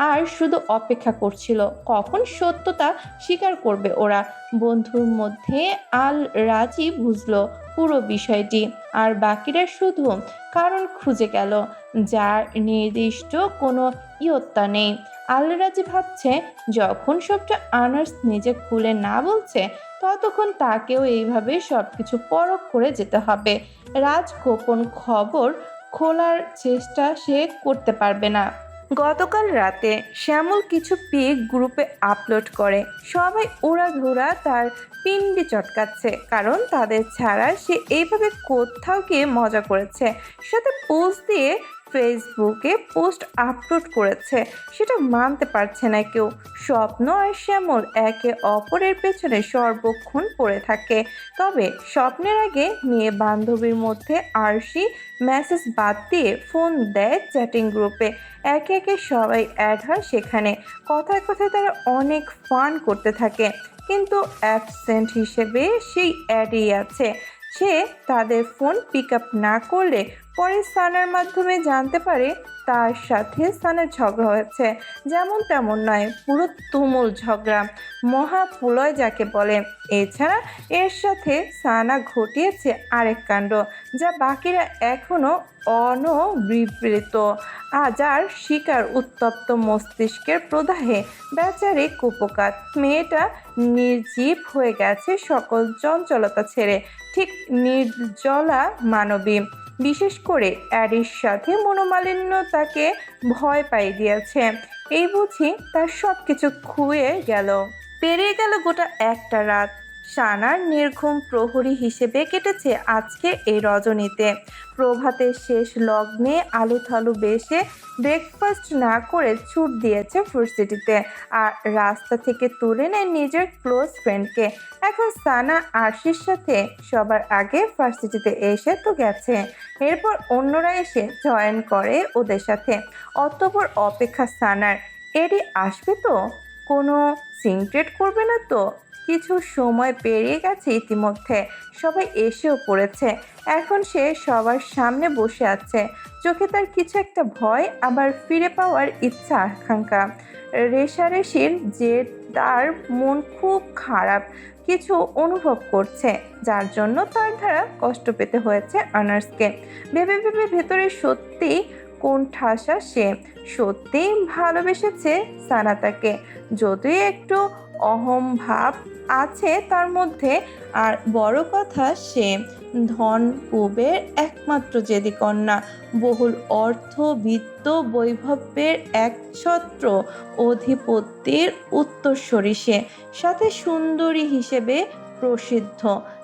আর শুধু অপেক্ষা করছিল কখন সত্যতা স্বীকার করবে ওরা। বন্ধুর মধ্যে আল রাজি বুঝলো পুরো বিষয়টি, আর বাকিরা শুধু কারণ খুঁজে গেল যার নির্দিষ্ট কোনো ইয়ত্তা নেই। আল রাজি ভাবছে যখন সবটা আনার্স নিজে খুলে না বলছে, ততক্ষণ তাকেও এইভাবে সবকিছু পরখ করে যেতে হবে। রাজ গোপন খবর খোলার চেষ্টা সে করতে পারবে না। গতকাল রাতে শ্যামল কিছু পিক গ্রুপে আপলোড করে। সবাই উড়াধুরা তার পিন্ডি চটকাচ্ছে, কারণ তাদের ছাড়া সে এইভাবে কোথাও গিয়ে মজা করেছে। সাথে পোস্ট দিয়ে ফেসবুকে পোস্ট আপলোড করেছে, সেটা মানতে পারছে না কেউ। স্বপ্ন আর শ্যামল একে অপরের পেছনে সর্বক্ষণ পড়ে থাকে। তবে স্বপ্নের আগে মেয়ে বান্ধবীর মধ্যে আরশি মেসেজ বাদ দিয়ে ফোন দেয় চ্যাটিং গ্রুপে। একে একে সবাই অ্যাড হয় সেখানে। কথায় কথায় তারা অনেক ফান করতে থাকে, কিন্তু অ্যাবসেন্ট হিসেবে সেই অ্যাডই আছে। সে তাদের ফোন পিক আপ না করলে পরে সানার মাধ্যমে জানতে পারে তার সাথে সানার ঝগড়া হয়েছে। যেমন তেমন নয়, পুরো তুমুল ঝগড়া, মহাপ্রলয় যাকে বলে। এছাড়া এর সাথে সানা ঘটিয়েছে আরেক কাণ্ড, যা বাকিরা এখনো অনবিবৃত, যার শিকার উত্তপ্ত মস্তিষ্কের প্রদাহে বেচারি কুপকাত। মেয়েটা নির্জীব হয়ে গেছে সকল চঞ্চলতা ছেড়ে, ঠিক নির্জলা মানবী। বিশেষ করে অ্যাডির সাথে মনোমালিন্য তাকে ভয় পাইয়ে দিয়েছে। এই বুঝি তার সব কিছু খুয়ে গেল। পেরিয়ে গেল গোটা একটা রাত। সানার নির্ঘুম প্রহরী হিসেবে কেটেছে আজকে এই রজনীতে। প্রভাতের শেষ লগ্নে আলুথালু বেশে ব্রেকফাস্ট না করে ছুট দিয়েছে ভার্সিটিতে, আর রাস্তা থেকে তুলে নেয় নিজের ক্লোজ ফ্রেন্ডকে। এখন সানা আরশির সাথে সবার আগে ভার্সিটিতে এসে তো গেছে, এরপর অন্যরা এসে জয়েন করে ওদের সাথে। অতঃপর অপেক্ষা সানার, এডি আসবে তো, কোনো সিনক্রেট করবে না তো। কিছু সময় পেরিয়ে গেছে ইতিমধ্যে, সবাই এসেও পড়েছে। এখন সে সবার সামনে বসে আছে, চোখে তার কিছু একটা ভয়, আবার ফিরে পাওয়ার ইচ্ছা আকাঙ্ক্ষা। রেশারেশির যে তার মন খুব খারাপ কিছু অনুভব করছে, যার জন্য তার দ্বারা কষ্ট পেতে হয়েছে আনার্সকে। ভেবে ভেবে ভেতরে সত্যি কোন ঠাসা সে সত্যিই ভালোবেসেছে সানাতাকে, যদিও একটু অহম ভাব আছে তার মধ্যে। আর বড় কথা, সে ধনকুবের একমাত্র জেদি কন্যা, বহুল অর্থ বিত্ত বৈভবের একছত্র অধিপত্যের উত্তরসূরি সে, সাথে সুন্দরী হিসেবে প্রসিদ্ধ।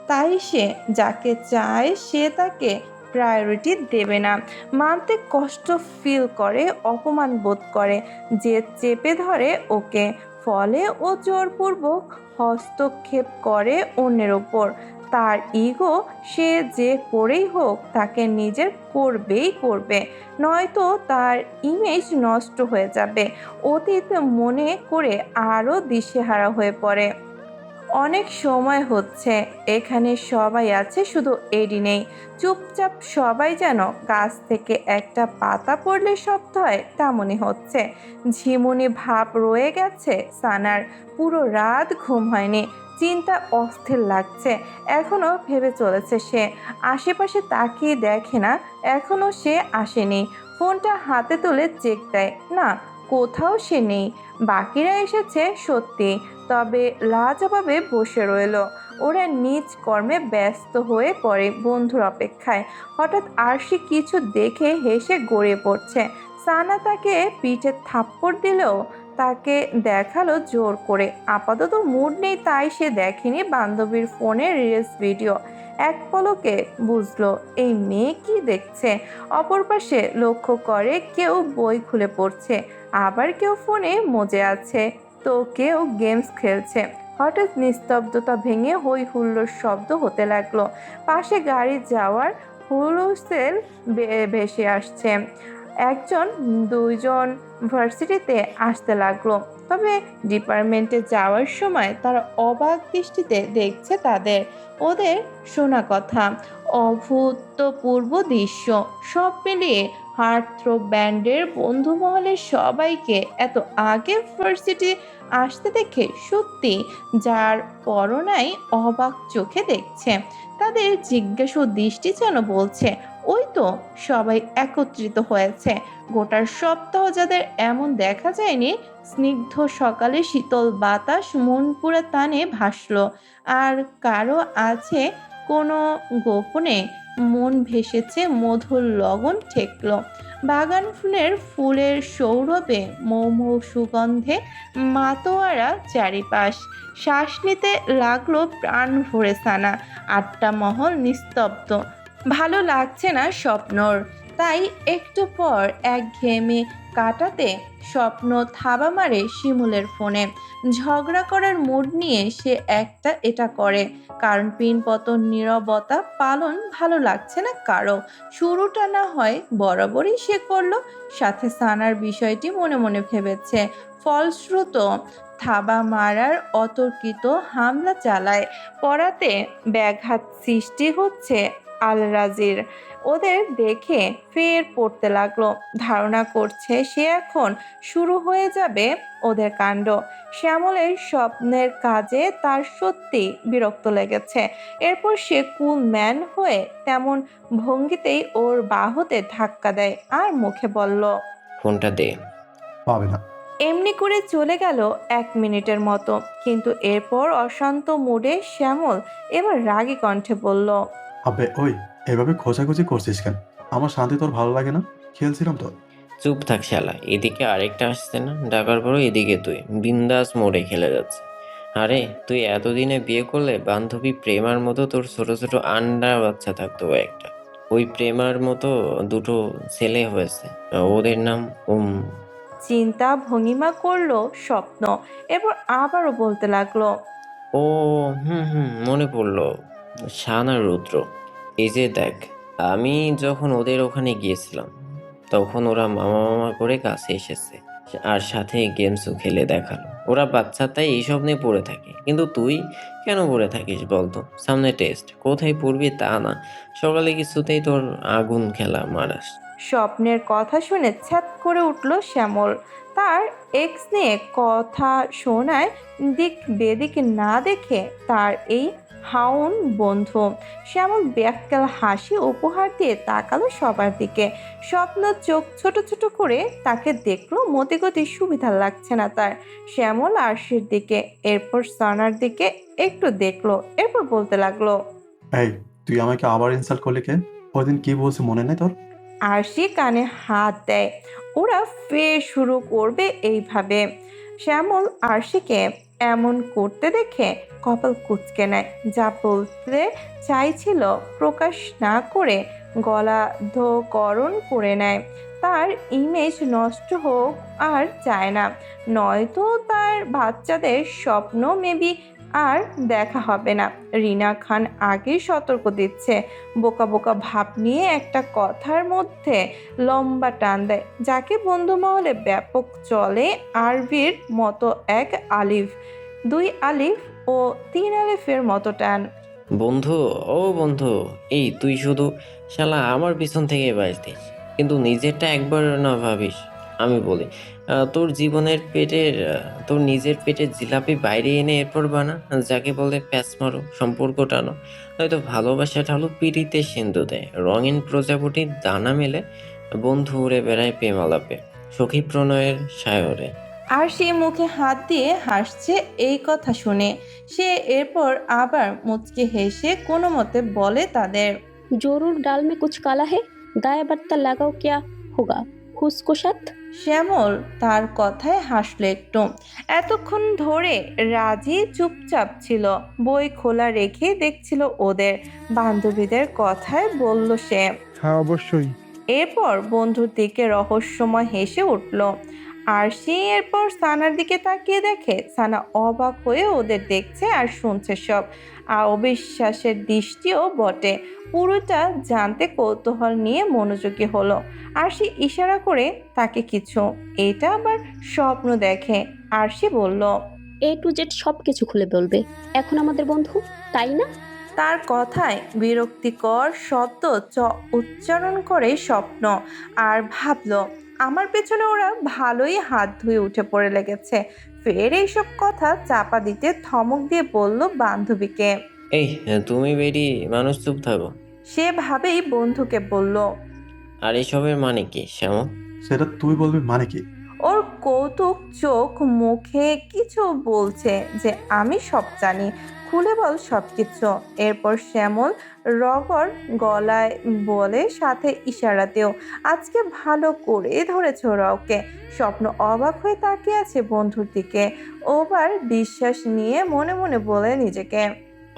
তাই সে যাকে চায় সে তাকে প্রায়োরিটি দেবে না। মানতে কষ্ট ফিল করে, অপমান বোধ করে, যে চেপে ধরে ওকে। ফলে ও জোরপূর্বক হস্তক্ষেপ করে অন্যের ওপর। তার ইগো সে যে করেই হোক তাকে নিজের করবেই করবে, নয়তো তার ইমেজ নষ্ট হয়ে যাবে। অতীত মনে করে আরও দিশেহারা হয়ে পড়ে। অনেক সময় হচ্ছে এখানে সবাই আছে, শুধু এডি নেই। চুপচাপ সবাই যেন গাছ থেকে একটা পাতা পড়লে শব্দ হয় তেমনই হচ্ছে। ঝিমুনি ভাব রয়ে গেছে সানার। পুরো রাত ঘুম হয়নি, চিন্তা অস্থির লাগছে। এখনো ভেবে চলেছে সে, আশেপাশে তাকিয়ে দেখে না, এখনো সে আসেনি। ফোনটা হাতে তুলে চেক দেয়, না, কোথাও সে নেই। বাকিরা এসেছে সত্যি, তবে লাজবাবে বসে রইল। ওরা নিজ কর্মে ব্যস্ত হয়ে পড়ে বন্ধুর অপেক্ষায়। হঠাৎ আরশি কিছু দেখে হেসে গড়িয়ে পড়ছে। সানা তাকে পিঠে থাপ্পড় দিলেও তাকে দেখালো জোর করে। আপাতত মুড নেই, তাই সে দেখেনি বান্ধবীর ফোনে রিলস ভিডিও। এক পলকে বুঝলো এই মেয়ে কি দেখছে। অপর পাশে লক্ষ্য করে কেউ বই খুলে পড়ছে, আবার কেউ ফোনে মজে আছে, তো কেউ গেমস খেলছে। হঠাৎ নিস্তব্ধতা ভেঙে হই হুল্লোড় শব্দ হতে লাগলো। পাশে গাড়ি যাওয়ার হুলস্থুল ভেসে আসছে। একজন দুইজন ভার্সিটিতে আসতে লাগলো, তবে ডিপার্টমেন্টে যাওয়ার সময় তারা অবাক দৃষ্টিতে দেখছে তাদের। ওদের শোনা কথা, অভূতপূর্ব দৃশ্য, সব মিলিয়ে হার্টথ্রোব ব্যান্ডের বন্ধু মহলের সবাইকে এত আগে ভার্সিটি আসতে দেখে সত্যি যার পরনাই অবাক চোখে দেখছে। তাদের জিজ্ঞাসু দৃষ্টি যেন বলছে, ওই তো সবাই একত্রিত হয়েছে। গোটার সপ্তাহ যাদের এমন দেখা যায়নি। স্নিগ্ধ সকালে শীতল বাতাস মন পুরা টানে ভাসলো। আর কারো আছে কোনো গোপনে মন ভেসেছে, মধুর লগন ঠেকলো। বাগান ফুলের সৌরভে মৌ মৌ সুগন্ধে মাতোয়ারা চারিপাশ। শ্বাস নিতে লাগলো প্রাণ ভরে সানা। আটটা মহল নিস্তব্ধ, ভালো লাগছে না স্বপ্নর। তাই একটু পর একঘেয়েমি কাটাতে স্বপ্ন থাবা মারে শিমুলের ফোনে। ঝগড়া করার মুড নিয়ে সে একটা এটা করে, কারণ পিনপতন নীরবতা পালন ভালো লাগছে না কারো। শুরুটা না হয় বরাবরই সে করলো, সাথে সানার বিষয়টি মনে মনে ভেবেছে। ফলশ্রুত থাবা মারার অতর্কিত হামলা চালায় পড়াতে ব্যাঘাত সৃষ্টি হচ্ছে আলরাজির। ওদের দেখে ফের পড়তে লাগলো। ধারণা করছে সে এখন শুরু হয়ে যাবে ওদের কাণ্ড। শ্যামলের স্বপ্নের কাজে তার সত্যি বিরক্ত লেগেছে। এরপর সে কুল ম্যান হয়ে তেমন ভঙ্গিতেই ওর বাহুতে ধাক্কা দেয় আর মুখে বলল, ফোনটা দে। পাবে না। এমনি করে চলে গেল 1 মিনিটের মতো। কিন্তু এরপর অশান্ত মুডে শ্যামল এবার রাগী কণ্ঠে বলল, আবে ওই, এভাবে খোঁজাখুঁজি করছিস কেন? আমার শান্তি তোর ভালো লাগে না? খেলছিলাম তো। চুপ থাক শালা, এদিকে আরেকটা আসছে না, ডাকার পরও এদিকে তুই বিন্দাস মোড়ে খেলে যাচ্ছে। আরে তুই এতদিনে বিয়ে করলে বান্ধবী প্রেমার মতো তোর ছোট ছোট আন্ডা বাচ্চা থাকতো একটা। ওই প্রেমার মতো দুটো ছেলে হয়েছে, ওদের নাম চিন্তা ভঙ্গিমা করলো স্বপ্ন। এরপর আবারও বলতে লাগলো, ও মনে পড়লো, শান আর রুদ্র। এই যে দেখ, আমি যখন ওদের ওখানে গিয়েছিলাম তখন ওরা মামা মামা করে কাছে এসেছে আর সাথে গেমসও খেলে দেখালো। ওরা বাচ্চা তাই এইসব নিয়ে পড়ে থাকে, কিন্তু তুই কেন পড়ে থাকিস বলতো? সামনে টেস্ট, কোথায় পড়বি তা না, সকালে কিছুতেই তোর আগুন খেলা মারাস। স্বপ্নের কথা শুনে ছ্যাত করে উঠল শ্যামল। তার এক্স নিয়ে কথা শোনায় দিক বেদিক না দেখে তার এই হাউন বন্ধু। শ্যামল ব্যাককাল হাসি উপহার দিয়ে তাকালো সবার দিকে। স্বপ্ন চোখ ছোট ছোট করে তাকে দেখলো, মতিগতি সুবিধা লাগছে না তার। শ্যামল আরশির দিকে, এরপর সানার দিকে একটু দেখলো, এরপর বলতে লাগলো, এই, তুই আমাকে আবার ইনসাল্ট করলি কে? ওইদিন কি বলছি মনে নেই তোর? আরশি কানে হাত দেয়। ওরা ফের শুরু করবে এইভাবে। শ্যামল আরশিকে এমন করতে দেখে কপাল কুঁচকে নেয়। যা বলতে চাইছিল প্রকাশ না করে গলা ধোকরণ করে নেয়। তার ইমেজ নষ্ট হোক আর চায় না, নয়তো তার বাচ্চাদের স্বপ্ন মেবি আর দেখা হবে না। রিনা খান আগেই সতর্ক দিচ্ছে। বোকা বোকা ভাব নিয়ে একটা কথার মধ্যে লম্বা টান দেয়, যাকে বন্ধু মহলে ব্যাপক চলে আরবির মতো 1 আলিফ, 2 আলিফ ও 3 আলিফের মতো টান। বন্ধু, ও বন্ধু, এই তুই শুধু শালা আমার পিছন থেকে বাঁচতিস, কিন্তু নিজেরটা একবার না ভাবিস। আমি বলি, তোর নিজের পেটের জিলাপি বাইরে এনে এরপর বানা, যাকে বলে প্যাঁচ মারো, সম্পর্ক টানো, নয়তো ভালোবাসা ঢালো, পিড়িতে সিন্ধু দেয়, রঙিন প্রজাপতির দানা মেলে বন্ধু উড়ে বেড়ায় প্রেম আলাপে, সখী প্রণয়ের সায়রে। আর সে মুখে হাত দিয়ে হাসছে এই কথা শুনে। সে এরপর আবার মুচকে হেসে কোনো মতে বলে তাদের, जरूर डाल में कुछ काला है, दाया बत्ता लगाओ क्या होगा हुस्को साथ। শ্যামল তার কথায় হাসলো একটু। এতক্ষণ ধরে রাজি চুপচাপ ছিল, বই খোলা রেখে দেখছিল ওদের। বান্ধবীদের কথায় বলল সে, হ্যাঁ অবশ্যই। এরপর বন্ধুর দিকে রহস্যময় হেসে উঠল। আর সে এরপর সানার দিকে তাকিয়ে দেখে সানা অবাক হয়ে ওদের দেখছে আর শুনছে সব। আর অবিশ্বাসের দৃষ্টিও বটে। পুরোটা জানতে কৌতূহল নিয়ে মনোযোগী হলো। আর সে ইশারা করে তাকে কিছু, এটা আবার স্বপ্ন দেখে। আর সে বলল, A to Z সব কিছু খুলে বলবে, এখন আমাদের বন্ধু, তাই না? তার কথায় বিরক্তিকর শব্দ উচ্চারণ করে স্বপ্ন। আর ভাবলো, আমার পেছনে ওরা ভালোই হাত ধুয়ে উঠে পড়ে লেগেছে। ফের এইসব কথা চাপা দিতে ধমক দিয়ে বলল বান্ধবীকে, এই তুমি বেরি মানুষ, চুপ থাকো। সে ভাবেই বন্ধুকে বলল, আর এসবের মানে কি শ্যামল? সেটা তুই বলবি মানে কি? ওর কৌতুক চোখ মুখে কিছু বলছে যে আমি সব জানি। খুলে বল সবকিছু। এরপর শ্যামল রগর গলায় বলে, সাথে ইশারাতেও, আজকে ভালো করে ধরেছ রওকে। স্বপ্ন অবাক হয়ে তাকিয়ে আছে বন্ধুর দিকে। ওবার বিশ্বাস নিয়ে মনে মনে বলে নিজেকে।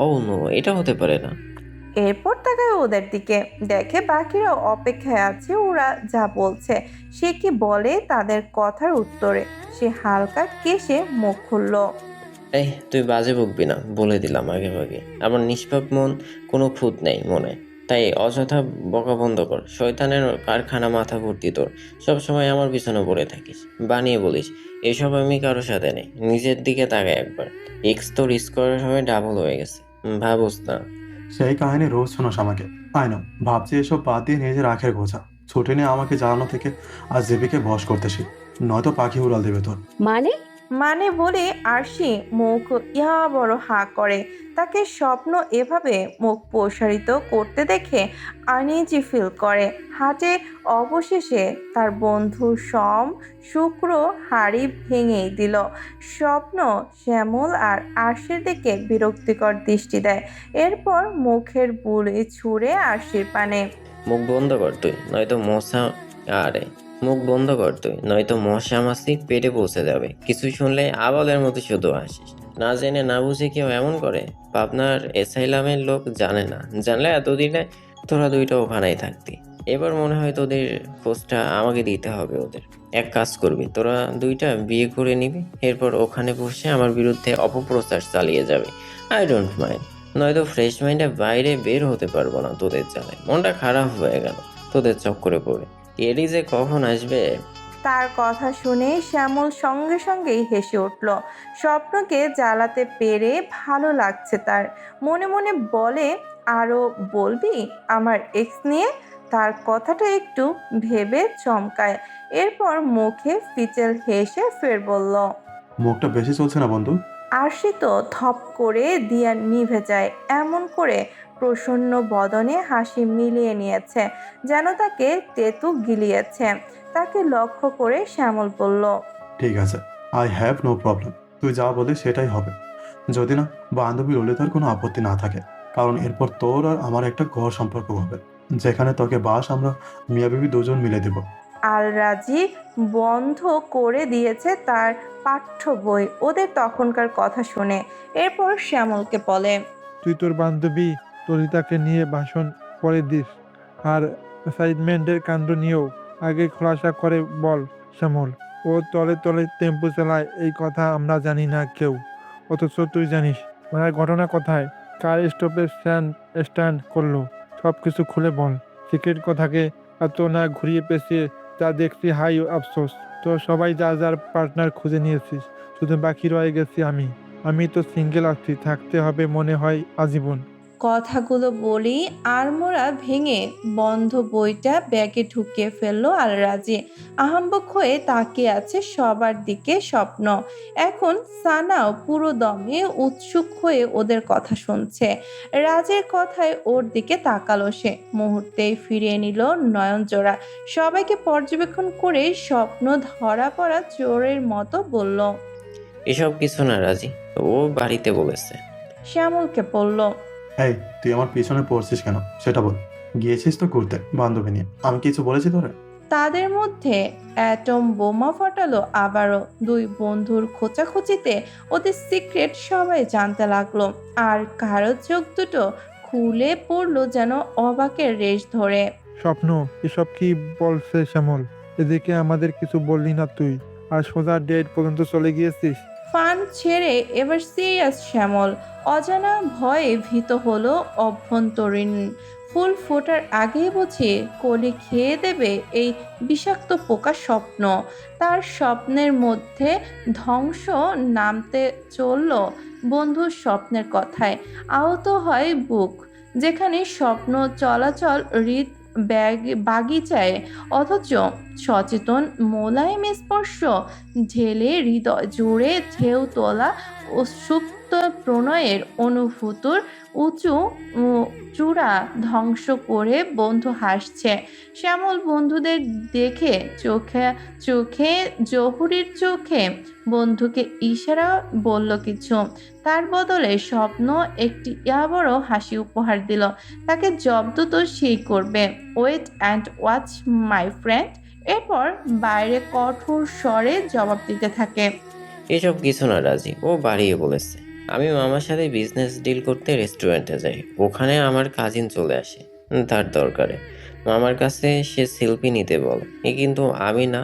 ও নো, এটা হতে পারে না। এরপর তাকায় ওদের দিকে, দেখে বাকিরা অপেক্ষায় আছে ওরা যা বলছে সে কি বলে তাদের কথার উত্তরে। সে হালকা কেশে মুখ খুলল। এই তুই বাজে বকবি না, বলে দিলাম আগে ভাগে। আমার নিষ্পাপ মন কোনো খুঁত নেই মনে, তাই অযথা বকা বন্ধ কর। শয়তানের কারখানা মাথা ভর্তি তোর। সবসময় আমার পিছনে পড়ে থাকিস, বানিয়ে বলিস এসব আমি কারোর সাথে নেই। নিজের দিকে তাকায় একবার, এক্স তোর স্কোয়ার হয়ে ডাবল হয়ে গেছে, ভাবস না। সেই কাহিনী রোজ শোনাস আমাকে। আই নো, ভাবছি এসব বাদ দিয়ে নিজের আখের গোছা ছুটে নিয়ে আমাকে জ্বালানো থেকে আজ জেবিকে বশ করতেছি, নয়তো পাখি উড়াল দেবে তোর। মানে বলে আরশি মুখ ইয়া বড় হা করে। তাকে স্বপ্ন এভাবে মুখ প্রসারিত করতে দেখে আনইজি ফিল করে। হাটে অবশেষে তার বন্ধু শুক্র হাড়ি ভেঙেই দিল। স্বপ্ন শ্যামল আর আরশির দিকে বিরক্তিকর দৃষ্টি দেয়। এরপর মুখের বুলি ছুঁড়ে আরশির পানে। মুখ বন্ধ কর তুই, নয়তো মশা। আরে মুখ বন্ধ কর তুই, নয়তো মশা মাছি পেটে পৌঁছে যাবে। কিছু শুনলে আবালের মতো শুধু আসিস। না জেনে না বুঝে কেউ এমন করে? পাবনার এসাইলামের লোক জানে না, জানলে এতদিনে তোরা দুইটা ওখানেই থাকতি। এবার মনে হয় তোদের খোঁজটা আমাকে দিতে হবে ওদের। এক কাজ করবি, তোরা দুইটা বিয়ে করে নিবি, এরপর ওখানে বসে আমার বিরুদ্ধে অপপ্রচার চালিয়ে যাবে। I don't mind. নয়তো ফ্রেশ মাইন্ডে বাইরে বের হতে পারবো না তোদের জ্বালায়। মনটা খারাপ হয়ে গেল তোদের চক্করে পড়ে। এরই যে কখন আসবে। তার কথা শুনে শ্যামল সঙ্গে সঙ্গেই হেসে উঠল। স্বপ্নকে জ্বালাতে পেরে ভালো লাগছে তার। মনে মনে বলে, আরো বলবি আমার এক্স নিয়ে? তার কথাটা একটু ভেবে চমকায়। এরপর মুখে ফিচেল হেসে ফের বলল। মুখটা বেশি চলছে না বন্ধু? আরশি তো থপ করে দিয়া নিভে যায়। এমন করে প্রসন্ন বদনে হাসি মিলিয়ে নিয়েছে, যেন তাকে তেতু গিলিয়েছে। তাকে লক্ষ্য করে শ্যামল বলল, ঠিক আছে, আই হ্যাভ নো প্রবলেম। তুই যা বলে সেটাই হবে, যদি না বান্ধবী ললিতার কোনো আপত্তি না থাকে। কারণ এরপর তোর আর আমার একটা ঘর সম্পর্ক হবে, যেখানে তোকে বাস আমরা মিয়া বিবি দুজন মিলে দেব। আর রাজি বন্ধ করে দিয়েছে তার পাঠ্য বই ওদের তখনকার কথা শুনে। এরপর শ্যামলকে বলে, তুই তোর বান্ধবী ললিতাকে নিয়ে ভাষণ পরে দিস, আর অ্যাসাইনমেন্টের কাণ্ড নিয়েও আগে খোলাসা করে বল শ্যামল। ও তলে তলে টেম্পো চালায়, এই কথা আমরা জানি না কেউ, অথচ তুই জানিস। মানে ঘটনা কোথায়, কার স্টপে স্ট্যান্ড করলো, সব কিছু খুলে বল। সিক্রেট কথাকে এত না ঘুরিয়ে পেঁচিয়ে যা দেখছি, হাই আফসোস। তো সবাই যার যার পার্টনার খুঁজে নিয়েছিস, শুধু বাকি রয়ে গেছি আমি তো সিঙ্গেল আছি, থাকতে হবে মনে হয় আজীবন। কথাগুলো বলি আড়মোড়া ভেঙে বন্ধ বইটা ব্যাগে ঢুকিয়ে ফেললো আর রাজি আহাম্বক হয়ে তাকিয়ে আছে সবার দিকে। স্বপ্ন এখন সানাও পুরো দমে উৎসুক হয়ে ওদের কথা শুনছে। রাজের কথায় ওর দিকে তাকালো সে, মুহূর্তেই ফিরিয়ে নিল নয়ন জোড়া। সবাইকে পর্যবেক্ষণ করে স্বপ্ন ধরা পড়া চোরের মতো বলল, এসব কিছু না রাজি, ও বাড়িতে বলেছে। শ্যামলকে বলল, এই তুই আমার পিছনে পড়ছিস কেন সেটা বল। গিয়েছিস তো ঘুরতে বান্ধবী নিয়ে, আমি কিছু বলেছি তোরে? তাদের মধ্যে অ্যাটম বোমা ফাটালো আবারও। দুই বন্ধুর খোঁচাখুচিতে ওদের সিক্রেট সবাই জানতে লাগলো। আর কারো চোখ দুটো খুলে পড়লো যেন অবাকের রেশ ধরে। স্বপ্ন, এসব কি বলছে শ্যামল? এদিকে আমাদের কিছু বললি না তুই, আর সোজা ডেট পর্যন্ত চলে গিয়েছিস। ফান ছেড়ে এবার সিরিয়াস শ্যামল। অজানা ভয়ে ভীত হলো অভ্যন্তরীণ। ফুল ফোটার আগেই বুঝি কলি খেয়ে দেবে এই বিষাক্ত পোকা স্বপ্ন। তার স্বপ্নের মধ্যে ধ্বংস নামতে চলল বন্ধুর স্বপ্নের কথায়। আহত হয় বুক, যেখানে স্বপ্ন চলাচল হৃদ বাগিচায়, অথচ সচেতন মোলায়েম স্পর্শ ঢেলে হৃদয় জুড়ে ঢেউ তোলা ও সুপ্ত প্রণয়ের অনুভূতির উঁচু চূড়া ধ্বংস করে বন্ধু হাসছে। শ্যামল বন্ধুদের দেখে চোখে চোখে জহুরির চোখে বন্ধুকে ইশারা বলল কিছু। তার বদলে স্বপ্ন একটি বড় হাসি উপহার দিল। তাকে জব্দ তো সেই করবে। Wait and watch my friend. এরপর বাইরে কঠোর স্বরে জবাব দিতে থাকে। এসব কিছু না রাজি, ও বাড়িয়ে বলেছে। আমি মামার সাথে বিজনেস ডিল করতে রেস্টুরেন্টে যাই, ওখানে আমার কাজিন চলে আসে তার দরকারে। মামার কাছে সে সেলফি নিতে বলে, কিন্তু আমি না।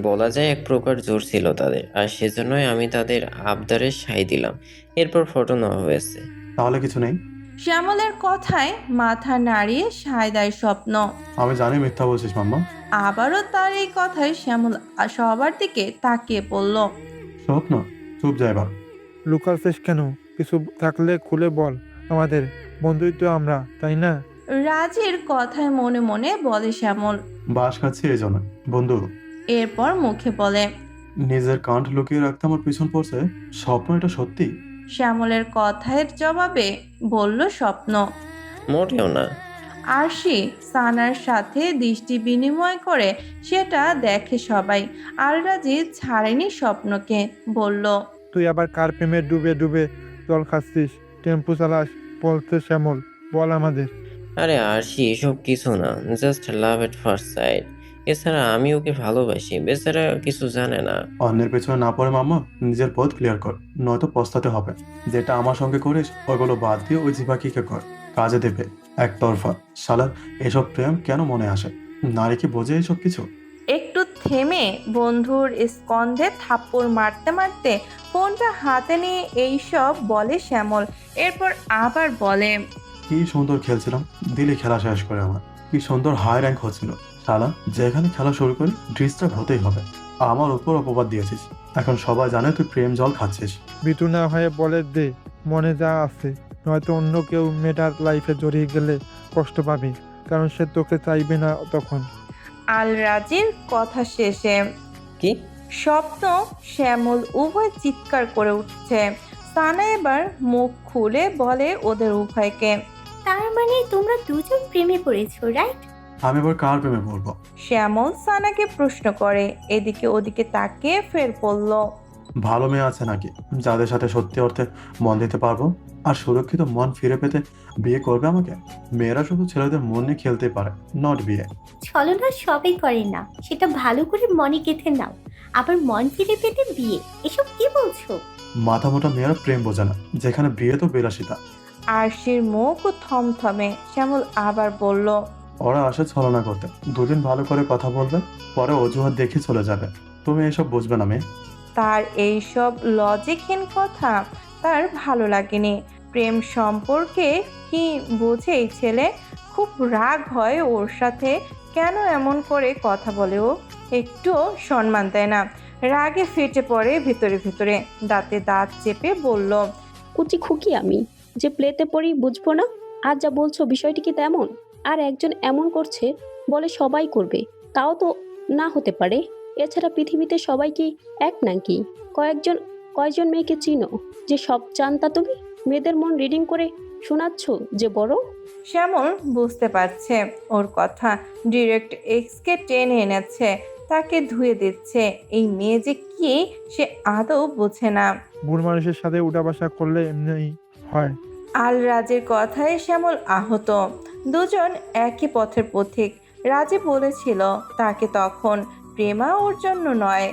বলা যায় এক প্রকার জোর ছিল তাদের, আর সেজন্যই আমি তাদের আবদারে সাই দিলাম। এরপর ফটো নেওয়া হয়েছে। তাহলে কিছু নেই? শ্যামলের কথায় মাথা নাড়িয়ে সায় দেয় স্বপ্ন। আমি জানি মিথ্যা বলছিস মাম্মা। আবারও তার এই কথায় শ্যামল সবার দিকে তাকিয়ে পড়ল। স্বপ্ন, চুপ যা এবার। লুকাচ্ছিস কেন? কিছু থাকলে খুলে বল। আমাদের বন্ধুই তো আমরা, তাই না? রাজের কথায় মনে মনে বলে শ্যামল। বাস খাচ্ছি এই জন্য বন্ধু। এরপর মুখে বলে। নিজের কাণ্ড লুকিয়ে রাখতে আমার পিছন পড়ছে। স্বপ্ন, এটা সত্যি? শ্যামলের কথার জবাবে বলল স্বপ্ন। মোটেও না। আরশি সানার সাথে দৃষ্টি বিনিময় করে সেটা দেখে সবাই। আলরাজি ছাড়েনি স্বপ্নকে, বলল। তুই আবার কার প্রেমে ডুবে ডুবে জল খাচ্ছিস? টেম্পু চালাস বলতে শ্যামল, বল আমাদের। আরে আরশি, এসব কিছু না, just love at first sight. এছাড়া আমি ওকে ভালোবাসি, বেচারা কিছু জানে না। অন্যের পেছনে না পড়ে মাম্মা নিজের পথ ক্লিয়ার কর, নয়তো পস্তাতে হবে। যেটা আমার সঙ্গে করিস ওগুলো বাদ দিয়ে ওই জিবাকিকে কর, কাজে দেবে। একতরফা শালার এসব প্রেম কেন মনে আসে? নারী কি বোঝে এইসব কিছু? একটু থেমে বন্ধুর স্কন্ধে থাপ্পড় মারতে মারতে ফোনটা হাতে নিয়ে এইসব বলে শ্যামল। এরপর আবার বলে। কি সুন্দর খেলছিলাম, দিলে খেলা শেষ করে আমার। কি সুন্দর হাই র্যাঙ্ক হচ্ছিল। শালা যেখানে খেলা শুরু করি ডিস্টার্ব হতেই হবে। আমার উপর অপবাদ দিয়েছিস, এখন সবাই জানে তুই প্রেম জল খাচ্ছিস। বিটু না হয়ে বলে দে মনে যা আছে, নয়তো অন্য কেউ মেয়েটার লাইফে জড়িয়ে গেলে কষ্ট পাবে, কারণ সে তোকে চাইবে না তখন। আলরাজির কথা শেষে কি? স্বপ্ন শ্যামল উভয় চিৎকার করে উঠছে। সানা এবার মুখ খুলে বলে ওদের উভয়কে। তার মানে তোমরা দুজন প্রেমে পড়েছো, রাইট? আমি এবার কার প্রেমে পড়বো? শ্যামল সানাকে প্রশ্ন করে। এদিকে ওদিকে তাকিয়ে ফের পড়ল। ভালো মেয়ে আছে নাকি যাদের সাথে সত্যি অর্থে মন দিতে পারবো আর সুরক্ষিত মন ফিরে পেতে বিয়ে করবে আমাকে? মেয়েরা শুধু ছেলেদের মন নিয়ে খেলতে পারে, নট বিয়ে। ছলনা সবাই করে না, সেটা ভালো করে মনে গেঁথে নাও। আবার মন ফিরে পেতে বিয়ে, এসব কি বলছো? মাথা মোটা মেয়েরা প্রেম বোঝে না, যেখানে বিয়ে তো বিলাসিতা। আরশির মুখ থমথমে। শ্যামল আবার বলল। ওরা আসে ছলনা করতে, দুদিন ভালো করে কথা বলবে, পরে অজুহাত দেখে চলে যাবে। তুমি এসব বুঝবে না মেয়ে। তার এইসব লজিকহীন কথা তার ভালো লাগেনি। প্রেম সম্পর্কে কি বোঝে এই ছেলে? খুব রাগ হয় ওর সাথে। কেন এমন করে কথা বলে ও? একটু সম্মান দেয় না। রাগে ফেটে পড়ে ভিতরে ভিতরে। দাঁতে দাঁত চেপে বলল। কুচি খুকি আমি যে প্লেতে পড়ি বুঝবো না? আর যা বলছো বিষয়টি কি তেমন? আর একজন এমন করছে বলে সবাই করবে, তাও তো না হতে পারে। এছাড়া পৃথিবীতে সবাই কি এক নাকি? কয়জন মেয়েকে চিনো যে সব জানতা তুমি? মেয়েদের মন রিডিং করে শোনাচ্ছ যে বড়? শ্যামল বুঝতে পারছে ওর কথা। ডিরেক্ট এক্সকে টেনে এনেছে, তাকে ধুয়ে দিচ্ছে। এই মেয়ে যে কি সে আদৌ বোঝে না। বুড় মানুষের সাথে উঠা বসা করলে এমনি হয়। আলরাজের কথায় শ্যামল আহত। দুজন একই পথের পথিক। রাজে বলেছিল তাকে তখন, প্রেমা ওর জন্য নয়।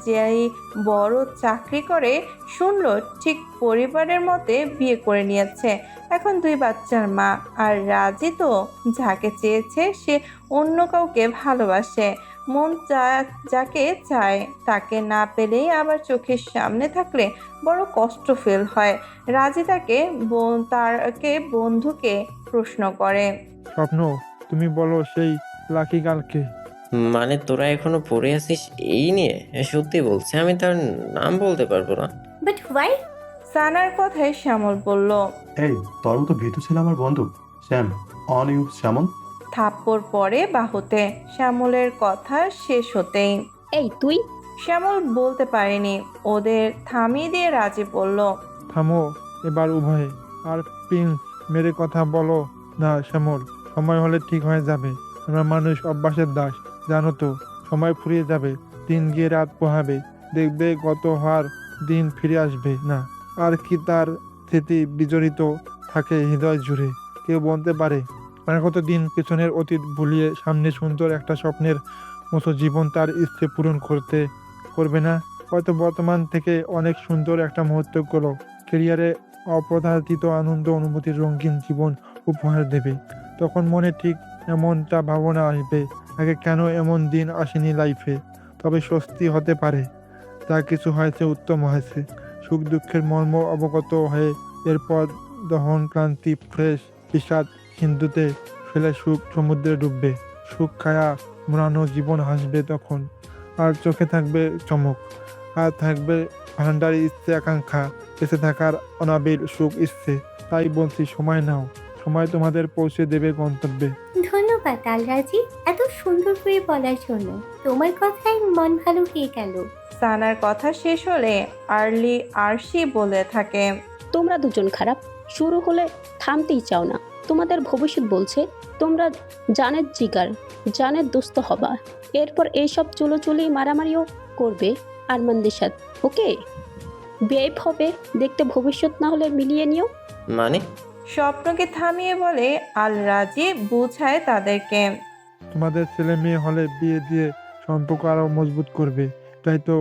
যেই বড় চাকরি করে শুনল ঠিক পরিবারের মতে বিয়ে করে নিয়েছে, এখন 2 বাচ্চার মা। আর রাজি তো যাকে চেয়েছে সে অন্য কাউকে ভালোবাসে। মন যাকে চায় তাকে না পেলেই আবার চোখের সামনে থাকলে বড় কষ্ট ফিল হয়। রাজি তাকে বন্ধুকে প্রশ্ন করে। স্বপ্ন, তুমি বলো সেই লাকি গার্লকে। মানে তোরা এখনো পড়ে আছিস এই নিয়ে? সত্যি বলছে, আমি তার নাম বলতে পারবো না। But why? সানার কথায় শ্যামল বলল। এই তোর মতো ভীতু ছিল আমার বন্ধু শ্যাম। অন ইউ শ্যামল। থাপ্পড় পড়ে বাহুতে। শ্যামলের কথা শেষ হতেই এই তুই! শ্যামল বলতে পারেনি। ওদের থামিয়ে দিয়ে রাজি বলল। থামো এবার উভয়ে। আর প্রিন্স মেরে কথা বলো না শ্যামল। সময় হলে ঠিক হয়ে যাবে। আমরা মানুষ অভ্যাসের দাস, জানো তো। সময় ফুরিয়ে যাবে, দিন গিয়ে রাত পোহাবে, দেখবে গত হওয়ার দিন ফিরে আসবে না। আর কি তার স্মৃতি বিজড়িত থাকে হৃদয় জুড়ে। কেউ বলতে পারে কত দিন পেছনের অতীত ভুলিয়ে সামনে সুন্দর একটা স্বপ্নের মতো জীবন তার ইচ্ছে পূরণ করবে না। হয়তো বর্তমান থেকে অনেক সুন্দর একটা মুহূর্ত গুলো কেরিয়ারে অপ্রত্যাশিত আনন্দ অনুভূতির রঙিন জীবন উপহার দেবে। তখন মনে ঠিক এমনটা ভাবনা আসবে, আগে কেন এমন দিন আসেনি লাইফে। তবে স্বস্তি হতে পারে, যা কিছু হয়েছে উত্তম হয়েছে। সুখ দুঃখের মর্ম অবগত হয়ে এরপর দহন ক্লান্তি ফ্রেশ বিষাদ সিন্ধুতে ফেলে সুখ সমুদ্রে ডুববে। সুখ খায়া মোড়ানো জীবন হাসবে তখন। আর চোখে থাকবে চমক, আর থাকবে ভান্ডারি ইচ্ছে আকাঙ্ক্ষা, বেঁচে থাকার অনাবিল সুখ ইচ্ছে। তাই বলছি সময় নাও, সময় তোমাদের পৌঁছে দেবে গন্তব্যে। ধন্যবাদ আলরাজি, এত সুন্দর করে বলার জন্য। তোমার কথায় মন ভালো হয়ে গেল। সানার কথা শেষ হলে আরশি বলে থাকে, তোমরা দুজন খারাপ, শুরু হলে থামতেই চাও না। তোমাদের ভবিষ্যৎ বলছে তোমরা জানের জিগার, জানের দুস্থ হবা। এরপর এইসব চুলোচুলি মারামারিও করবে আরমানদের সাথে। ওকে, বেব হবে দেখতে, ভবিষ্যৎ না হলে মিলিয়ে নিও। মানে? স্বপ্নকে থামিয়ে বলে আল রাজি বুঝায় তাদেরকে। তোমাদের ছেলে মেয়ে হলে বিয়ে দিয়ে সম্পর্ক আরো মজবুত করবে, তাই তো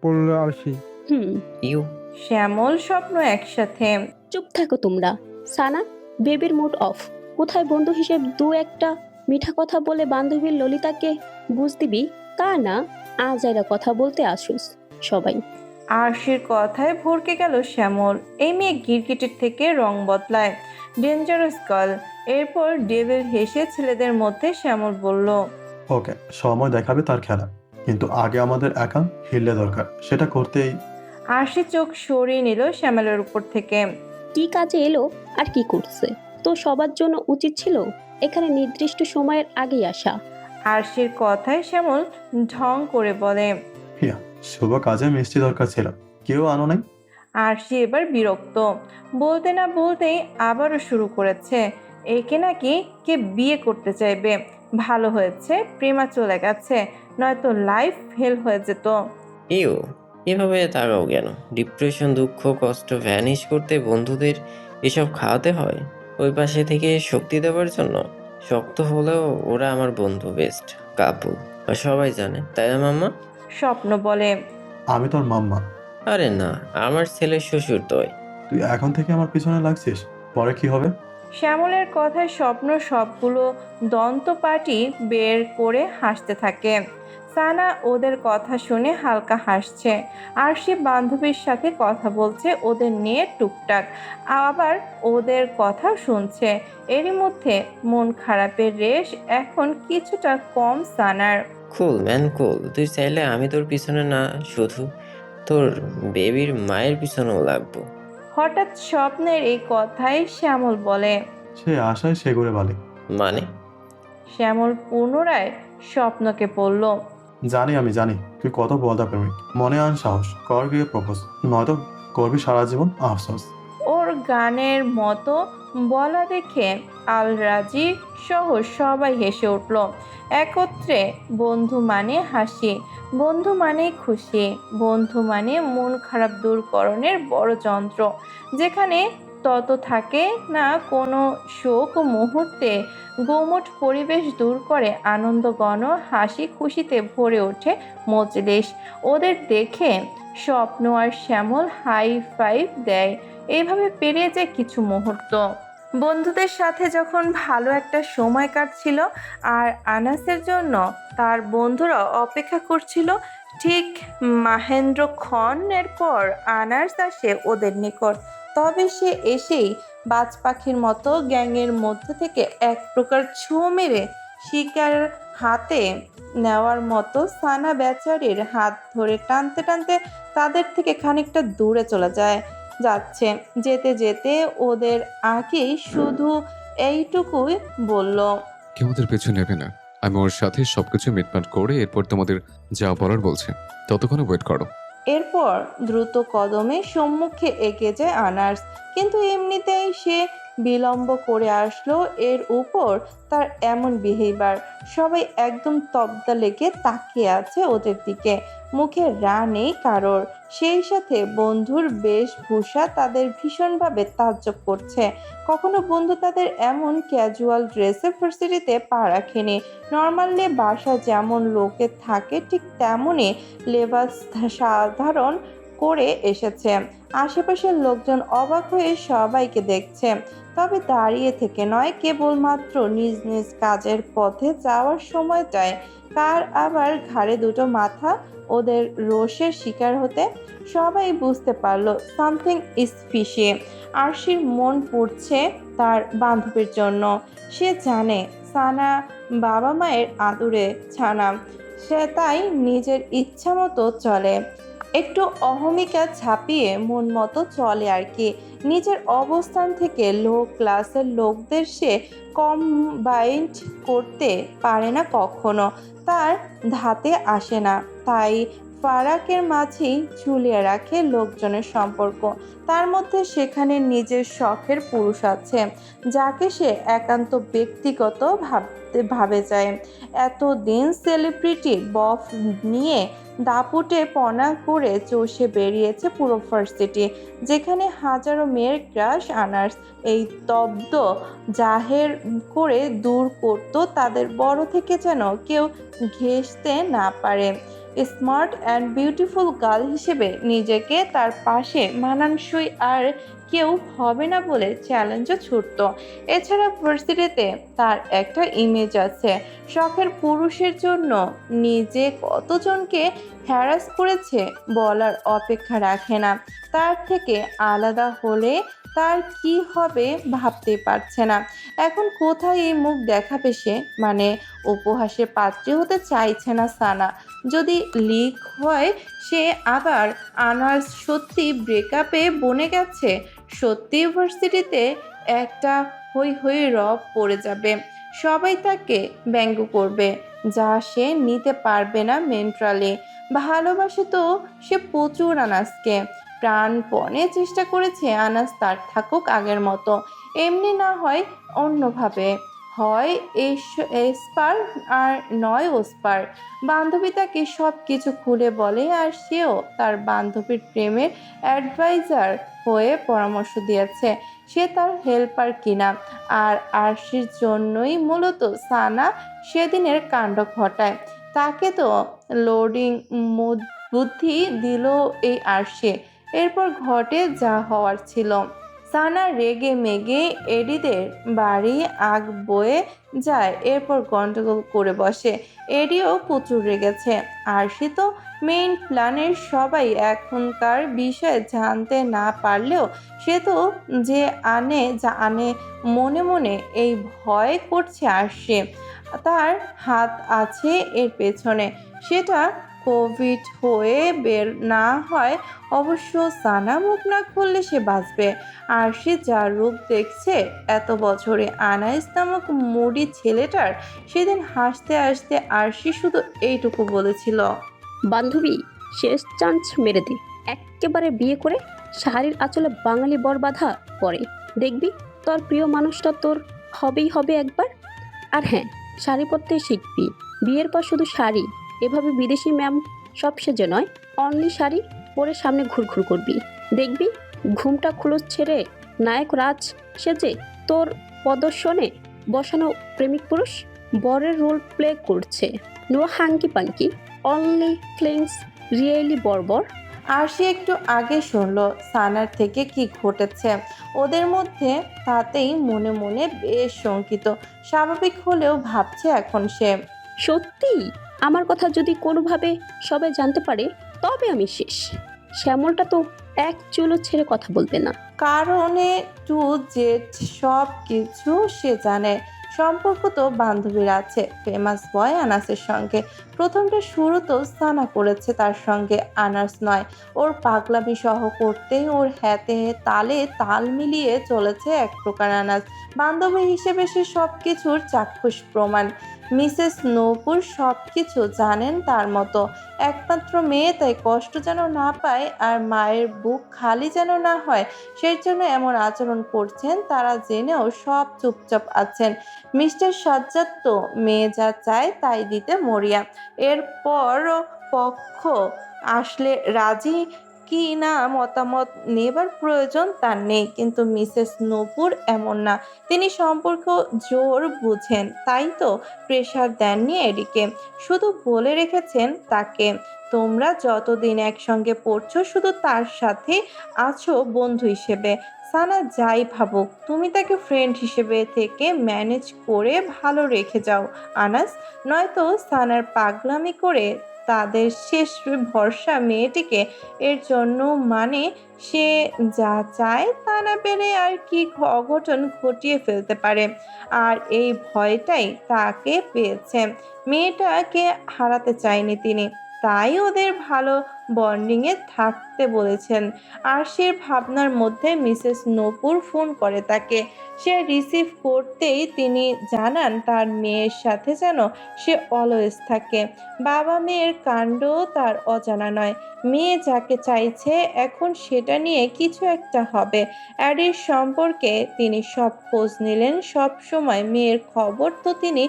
বললো আরশি। ইউ শ্যামল স্বপ্ন একসাথে। চুপ থাকো তোমরা। সানা, বেবির মুড অফ। কোথায় বন্ধু হিসেব দু একটা মিঠা কথা বলে বান্ধবীর ললিতাকে বুঝ দিবি, তা না আজ এরা কথা বলতে আসুস সবাই। আরশির কথায় ভরকে গেল শ্যামল। এই মেয়ে গিরগিটির থেকে রং বদলায়, ডেঞ্জারাস গার্ল। এরপর ডেভিল হেসে ছেলেদের মধ্যে শ্যামল বলল, ওকে, সময় দেখাবে তার খেলা, কিন্তু আগে আমাদের একা হিললে দরকার, সেটা করতেই। আরশি চোখ সরিয়ে নিল শ্যামলের উপর থেকে। কি কাজে এলো আর কি করছে? তো সবার জন্য উচিত ছিল এখানে নির্দিষ্ট সময়ের আগেই আসা। আরশির কথায় শ্যামল ঢং করে বলে, হিয়া, শুভ কাজে মিষ্টি দরকার ছিল, কেউ আনো নাই? আরশি এবার বিরক্ত। বলতে না বলতেই আবারও শুরু করেছে, একে নাকি কে বিয়ে করতে চাইবে। ভালো হয়েছে প্রেমা চলে গেছে, নয়তো লাইফ ফেল হয়ে যেত। ইউ এভাবে তাকাও কেন? ডিপ্রেশন, দুঃখ, কষ্ট ভ্যানিশ করতে বন্ধুদের এসব খাওয়াতে হয় ওই পাশে থেকে শক্তি দেওয়ার জন্য। শক্ত হলেও ওরা আমার বন্ধু, বেস্ট কাপল, আর সবাই জানে, তাই না মাম্মা? স্বপ্ন বলে, আমি তোর মাম্মা। আরে না, আমার ছেলের শ্বশুর তোই। তুই এখন থেকে আমার পিছনে লাগছিস, পরে কি হবে? শ্যামলের কথায় স্বপ্ন সবগুলো দন্তপাটি বের করে হাসতে থাকে। সানা ওদের কথা শুনে হালকা হাসছে, আর সে বান্ধবীর সাথে কথা বলছে ওদের নিয়ে টুকটাক, আবার ওদের কথা শুনছে। এরই মধ্যে মন খারাপের রেশ এখন কিছুটা কম সানার। কুল ম্যান কুল, তুই চাইলে আমি তোর পিছনে না, শুধু তোর বেবির মায়ের পিছনেও লাগবো। হঠাৎ স্বপ্নের এই কথায় শ্যামল বলে, সে আশায় সে ঘুরে বালি। মানে? শ্যামল পুনরায় স্বপ্নকে বলল, জানি, আমি জানি তুই কত বলদা প্রেমিক। মনে আন সাহস, কর গিয়ে প্রপোজ, নয়তো করবি সারা জীবন আফসোস। ওর গানের মতো বলা দেখে আল রাজি সহ সবাই হেসে উঠল। একত্রে বন্ধু মানে হাসি, বন্ধু মানে খুশি, বন্ধু মানে মন খারাপ দূরকরণের বড় যন্ত্র, যেখানে তত থাকে না কোনো শোক ও মুহূর্তে গোমট পরিবেশ দূর করে আনন্দ ঘন হাসি খুশিতে ভরে ওঠে মজলিস। ওদের দেখে স্বপ্ন আর শ্যামল হাই ফাইভ দেয়। এইভাবে পেরিয়ে যায় কিছু মুহূর্ত। বন্ধুদের সাথে যখন ভালো একটা সময় কাটছিল আর আনাসের জন্য তার বন্ধুরা অপেক্ষা করছিল, ঠিক মাহেন্দ্রক্ষণের পর আনাস আসে ওদের নিকট। তবে সে এসেই বাজ পাখির মতো গ্যাংয়ের মধ্যে থেকে এক প্রকার ছোঁ মেরে শিকার হাতে নেওয়ার মতো সানা বেচারির হাত ধরে টানতে টানতে তাদের থেকে খানিকটা দূরে চলে যাচ্ছে। যেতে যেতে ওদের আগেই শুধু এইটুকুই বলল, কেউ ওদের পেছনে নেবে না। আমি ওর সাথে সবকিছু মিটমাট করে এরপর তোমাদের যা বলার বলছে, ততক্ষণে ওয়েট করো। এরপর দ্রুত কদমে সম্মুখে এগিয়ে যায় আনার্স, কিন্তু এমনিতেই সে বিলম্ব করে আসলো, এর উপর তার এমন বিহেভিয়ার। সবাই একদম তব্দা লেগে তাকিয়ে আছে ওদের দিকে, মুখে রা নেই কারোর। সেই সাথে বন্ধুর বেশভূষা তাদের ভীষণভাবে তাজ্জব করছে। কখনো বন্ধু তাদের এমন ক্যাজুয়াল ড্রেসে ভার্সিটিতে পা রাখেনি। নর্মালি বাসা যেমন লোকে থাকে ঠিক তেমনই লেবাস সাধারণ করে এসেছে। আশেপাশের লোকজন অবাক হয়ে সবাইকে দেখছে, তবে দাঁড়িয়ে থেকে নয়, কেবলমাত্র নিজ নিজ কাজের পথে যাওয়ার সময়টায়। কার আবার ঘাড়ে দুটো মাথা ওদের রোষের শিকার হতে। সবাই বুঝতে পারলো সামথিং ইজ ফিশি। আরশির মন পড়ছে তার বান্ধবীর জন্য। সে জানে সানা বাবা মায়ের আদুরে ছানা, সে তাই নিজের ইচ্ছা মতো চলে, একটু অহমিকা ছাপিয়ে মন মতো চলে আর কি। নিজের অবস্থান থেকে লো ক্লাসের লোকদের সে কম্বাইন্ড করতে পারে না কখনো, তার ধাতে আসে না। তাই ফারাকের মাঝেই ঝুলিয়ে রাখে লোকজনের সম্পর্ক। তার মধ্যে সেখানে নিজের শখের পুরুষ আছে, যাকে সে একান্ত ব্যক্তিগত ভাবে যায়। এতদিন সেলিব্রিটি বফ নিয়ে দাপুটে পনা করে চষে বেরিয়েছে পুরো ভার্সিটি, যেখানে হাজারো মেয়ের ক্রাশ। আনার্স এই তব্দ জাহের করে দূর করত তাদের বড় থেকে যেন কেউ ঘেঁষতে না পারে। স্মার্ট অ্যান্ড বিউটিফুল গার্ল হিসেবে নিজেকে তার পাশে মানানসই আর কেউ হবে না বলে চ্যালেঞ্জও ছুটত। এছাড়া ভার্সিটিতে তার একটা ইমেজ আছে। শখের পুরুষের জন্য নিজে কতজনকে হ্যারাস করেছে বলার অপেক্ষা রাখে না। তার থেকে আলাদা হলে তার কি হবে ভাবতে পারছে না। এখন কোথায় এই মুখ দেখাবে সে? মানে উপহাসের পাত্রী হতে চাইছে না সানা। যদি লিক হয় সে আবার আনার্স সত্যি ব্রেকআপে বনে গেছে, সত্যি ভার্সিটিতে একটা হই হই রব পড়ে যাবে। সবাই তাকে ব্যঙ্গ করবে, যা সে নিতে পারবে না মেন্টালি। ভালোবাসে তো সে প্রচুর আনাসকে, প্রাণপণে চেষ্টা করেছে আনাস তার থাকুক আগের মতো, এমনি না হয় অন্যভাবে, হয় এসপার আর নয় ওসপার। বান্ধবী তাকে সব কিছু খুলে বলে, আর সেও তার বান্ধবীর প্রেমের অ্যাডভাইজার হয়ে পরামর্শ দিয়েছে সে তার হেল্পার কিনা। আর আরশির জন্যই মূলত সানা সেদিনের কাণ্ড ঘটায়। তাকে তো লোডিং বুদ্ধি দিল এই আরশি। এরপর ঘটে যা হওয়ার ছিল। সানা রেগে মেগে এডিদের বাড়ি আগ বয়ে যায়, এরপর গন্ডগোল করে বসে। এডিও প্রচুর রেগেছে। আরশি তো মেইন প্ল্যানের সবাই এখনকার বিষয়ে জানতে না পারলেও সে তো যা আনে মনে মনে এই ভয় করছে আরশি তার হাত আছে এর পেছনে। সেটা কোভিড হয়ে বের না হয় অবশ্য। সানা মুখ না খুললে সে বাঁচবে। আরশি যার রূপ দেখছে এত বছরে আনাইস নামক মুডি ছেলেটার, সেদিন হাসতে হাসতে আরশি শুধু এইটুকু বলেছিল, বান্ধবী শেষ চান্স মেরে দে, একেবারে বিয়ে করে শাড়ির আঁচলে বাঙালি বর বাঁধা পরে দেখবি তোর প্রিয় মানুষটা তোর হবেই হবে একবার। আর হ্যাঁ, শাড়ি পরতে শিখবি, বিয়ের পর শুধু শাড়ি, এভাবে বিদেশি ম্যাম সব সেজে নয়, অনলি শাড়ি পরে সামনে ঘুরঘুর করবি, দেখবি ঘুমটা খুলস ছেড়ে নায়ক রাজ সেজে তোর প্রদর্শনে বসানো প্রেমিক পুরুষ বরের রোল প্লে করছে। No hanky panky, only flings, really বর্বর। আরশি একটু আগে শুনলো সানার থেকে কি ঘটেছে ওদের মধ্যে, তাতেই মনে মনে বেশ শঙ্কিত। স্বাভাবিক হলেও ভাবছে এখন সে, সত্যি আমার কথা যদি কোনোভাবে সবাই জানতে পারে তবে আমি শেষ। শ্যামলটা তো এক চুলো ছেড়ে কথা বলবে না। কারণে টু জেড সব কিছু সে জানে। সম্পর্ক তো বান্ধবীর আছে ফেমাস বয় আনাসের সঙ্গে। প্রথমটা শুরু তো সানা করেছে তার সঙ্গে, আনাস নয়। ওর পাগলামি সহ করতেই ওর হাতে তালে তাল মিলিয়ে চলেছে এক প্রকার আনাস। বান্ধবী হিসেবে সে সব কিছুর চাক্ষুষ প্রমাণ। মিসেস নূপুর সবকিছু জানেন তার মতো। একমাত্র মেয়ে, তাই কষ্ট যেন না পায় আর মায়ের বুক খালি যেন না হয়, সেই জন্য এমন আচরণ করছেন। তারা জেনেও সব চুপচাপ আছেন। মিস্টার সাজ্জাদ তো মেয়ে যা চায় তাই দিতে মরিয়া। এরপর পক্ষ আসলে রাজি কি না মতামত নেবার প্রয়োজন তার নেই, কিন্তু মিসেস নূপুর এমন না। তিনি সম্পর্ক জোর বুঝেন, তাই তো প্রেশার দেননি এদিকে। শুধু বলে রেখেছেন তাকে, তোমরা যতদিন একসঙ্গে পড়ছো শুধু তার সাথে আছো বন্ধু হিসেবে। সানা যাই ভাবুক, তুমি তাকে ফ্রেন্ড হিসেবে থেকে ম্যানেজ করে ভালো রেখে যাও আনাস, নয়তো সানার পাগলামি করে তাদের শেষ ভরসা মেয়েটিকে এর জন্য মানে সে যা চায় তা না পেরে আর কি অঘটন ঘটিয়ে ফেলতে পারে। আর এই ভয়টাই তাকে পেয়েছে। মেয়েটাকে হারাতে চায়নি তিনি, তাই ওদের ভালো বন্ডিংয়ে থাকতে বলেছেন। আরশির ভাবনার মধ্যে মিসেস নূপুর ফোন করে তাকে। সে রিসিভ করতেই তিনি জানান তার মেয়ের সাথে যেন সে অলওয়েজ থাকে। বাবা মেয়ের কাণ্ড তার অজানা নয়। মেয়ে যাকে চাইছে এখন সেটা নিয়ে কিছু একটা হবে। অ্যাডির সম্পর্কে তিনি সব খোঁজ নিলেন। সব সময় মেয়ের খবর তো তিনি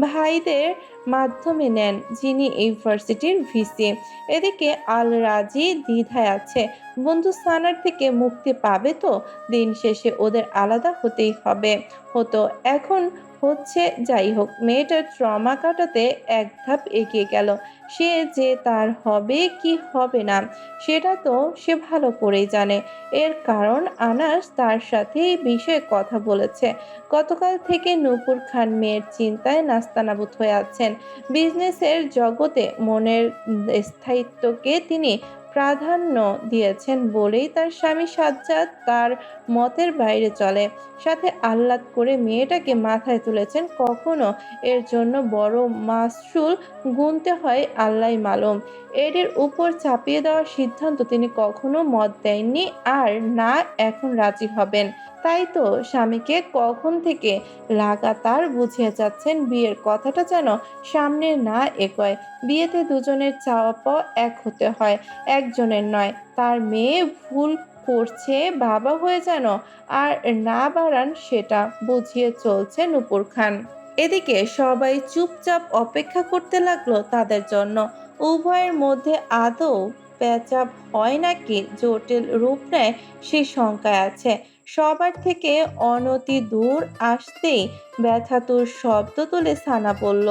ভাইদের মাধ্যমে নেন, যিনি ইউনিভার্সিটির ভিসি। এদিকে আল রাজি দ্বিধায় আছে, বন্ধু সানার থেকে মুক্তি পাবে তো? দিন শেষে ওদের আলাদা হতেই হতো, এখন হচ্ছে। যাই হোক, মেয়েটার ট্রমা কাটাতে এক ধাপ এগিয়ে গেল। সে যে তার হবে কি হবে না সেটা তো সে ভালো করেই জানে। এর কারণ আনাস তার সাথে এই বিষয়ে কথা বলেছে। গতকাল থেকে নূপুর খান মেয়ের চিন্তায় নাস্তানাবুদ হয়ে আছেন। বিজনেসের জগতে মনের স্থায়িত্বকে তিনি প্রাধান্য দিয়েছেন বলেই তার স্বামী সাজ্জাদ তার মতের বাইরে চলে। সাথে আহ্লাদ করে মেয়েটাকে মাথায় তুলেছেন। কখনো এর জন্য বড় মাসুল গুনতে হয় আল্লাহ মালুম। এর উপর চাপিয়ে দেওয়ার সিদ্ধান্ত তিনি কখনো মত দেননি, আর না এখন রাজি হবেন। তাই তো স্বামীকে কখন থেকে লাগাতার বুঝিয়ে যাচ্ছেন বিয়ের কথাটা যেন সামনে না এগোয়। বিয়েতে দুজনের চাওয়া পাওয়া এক হতে হয়, একজনের নয়। তার মেয়ে ভুল করছে, বাবা হয়ে যেন আর না বাড়ান সেটা বুঝিয়ে চলছে নূপুর খান। এদিকে সবাই চুপচাপ অপেক্ষা করতে লাগলো তাদের জন্য। উভয়ের মধ্যে আদৌ প্যাচাপ হয় নাকি জটিল রূপ নেয় সে শঙ্কায় আছে। সবার থেকে অনতি দূর আসতেই ব্যথাতুর শব্দ তুলে সানা বলল,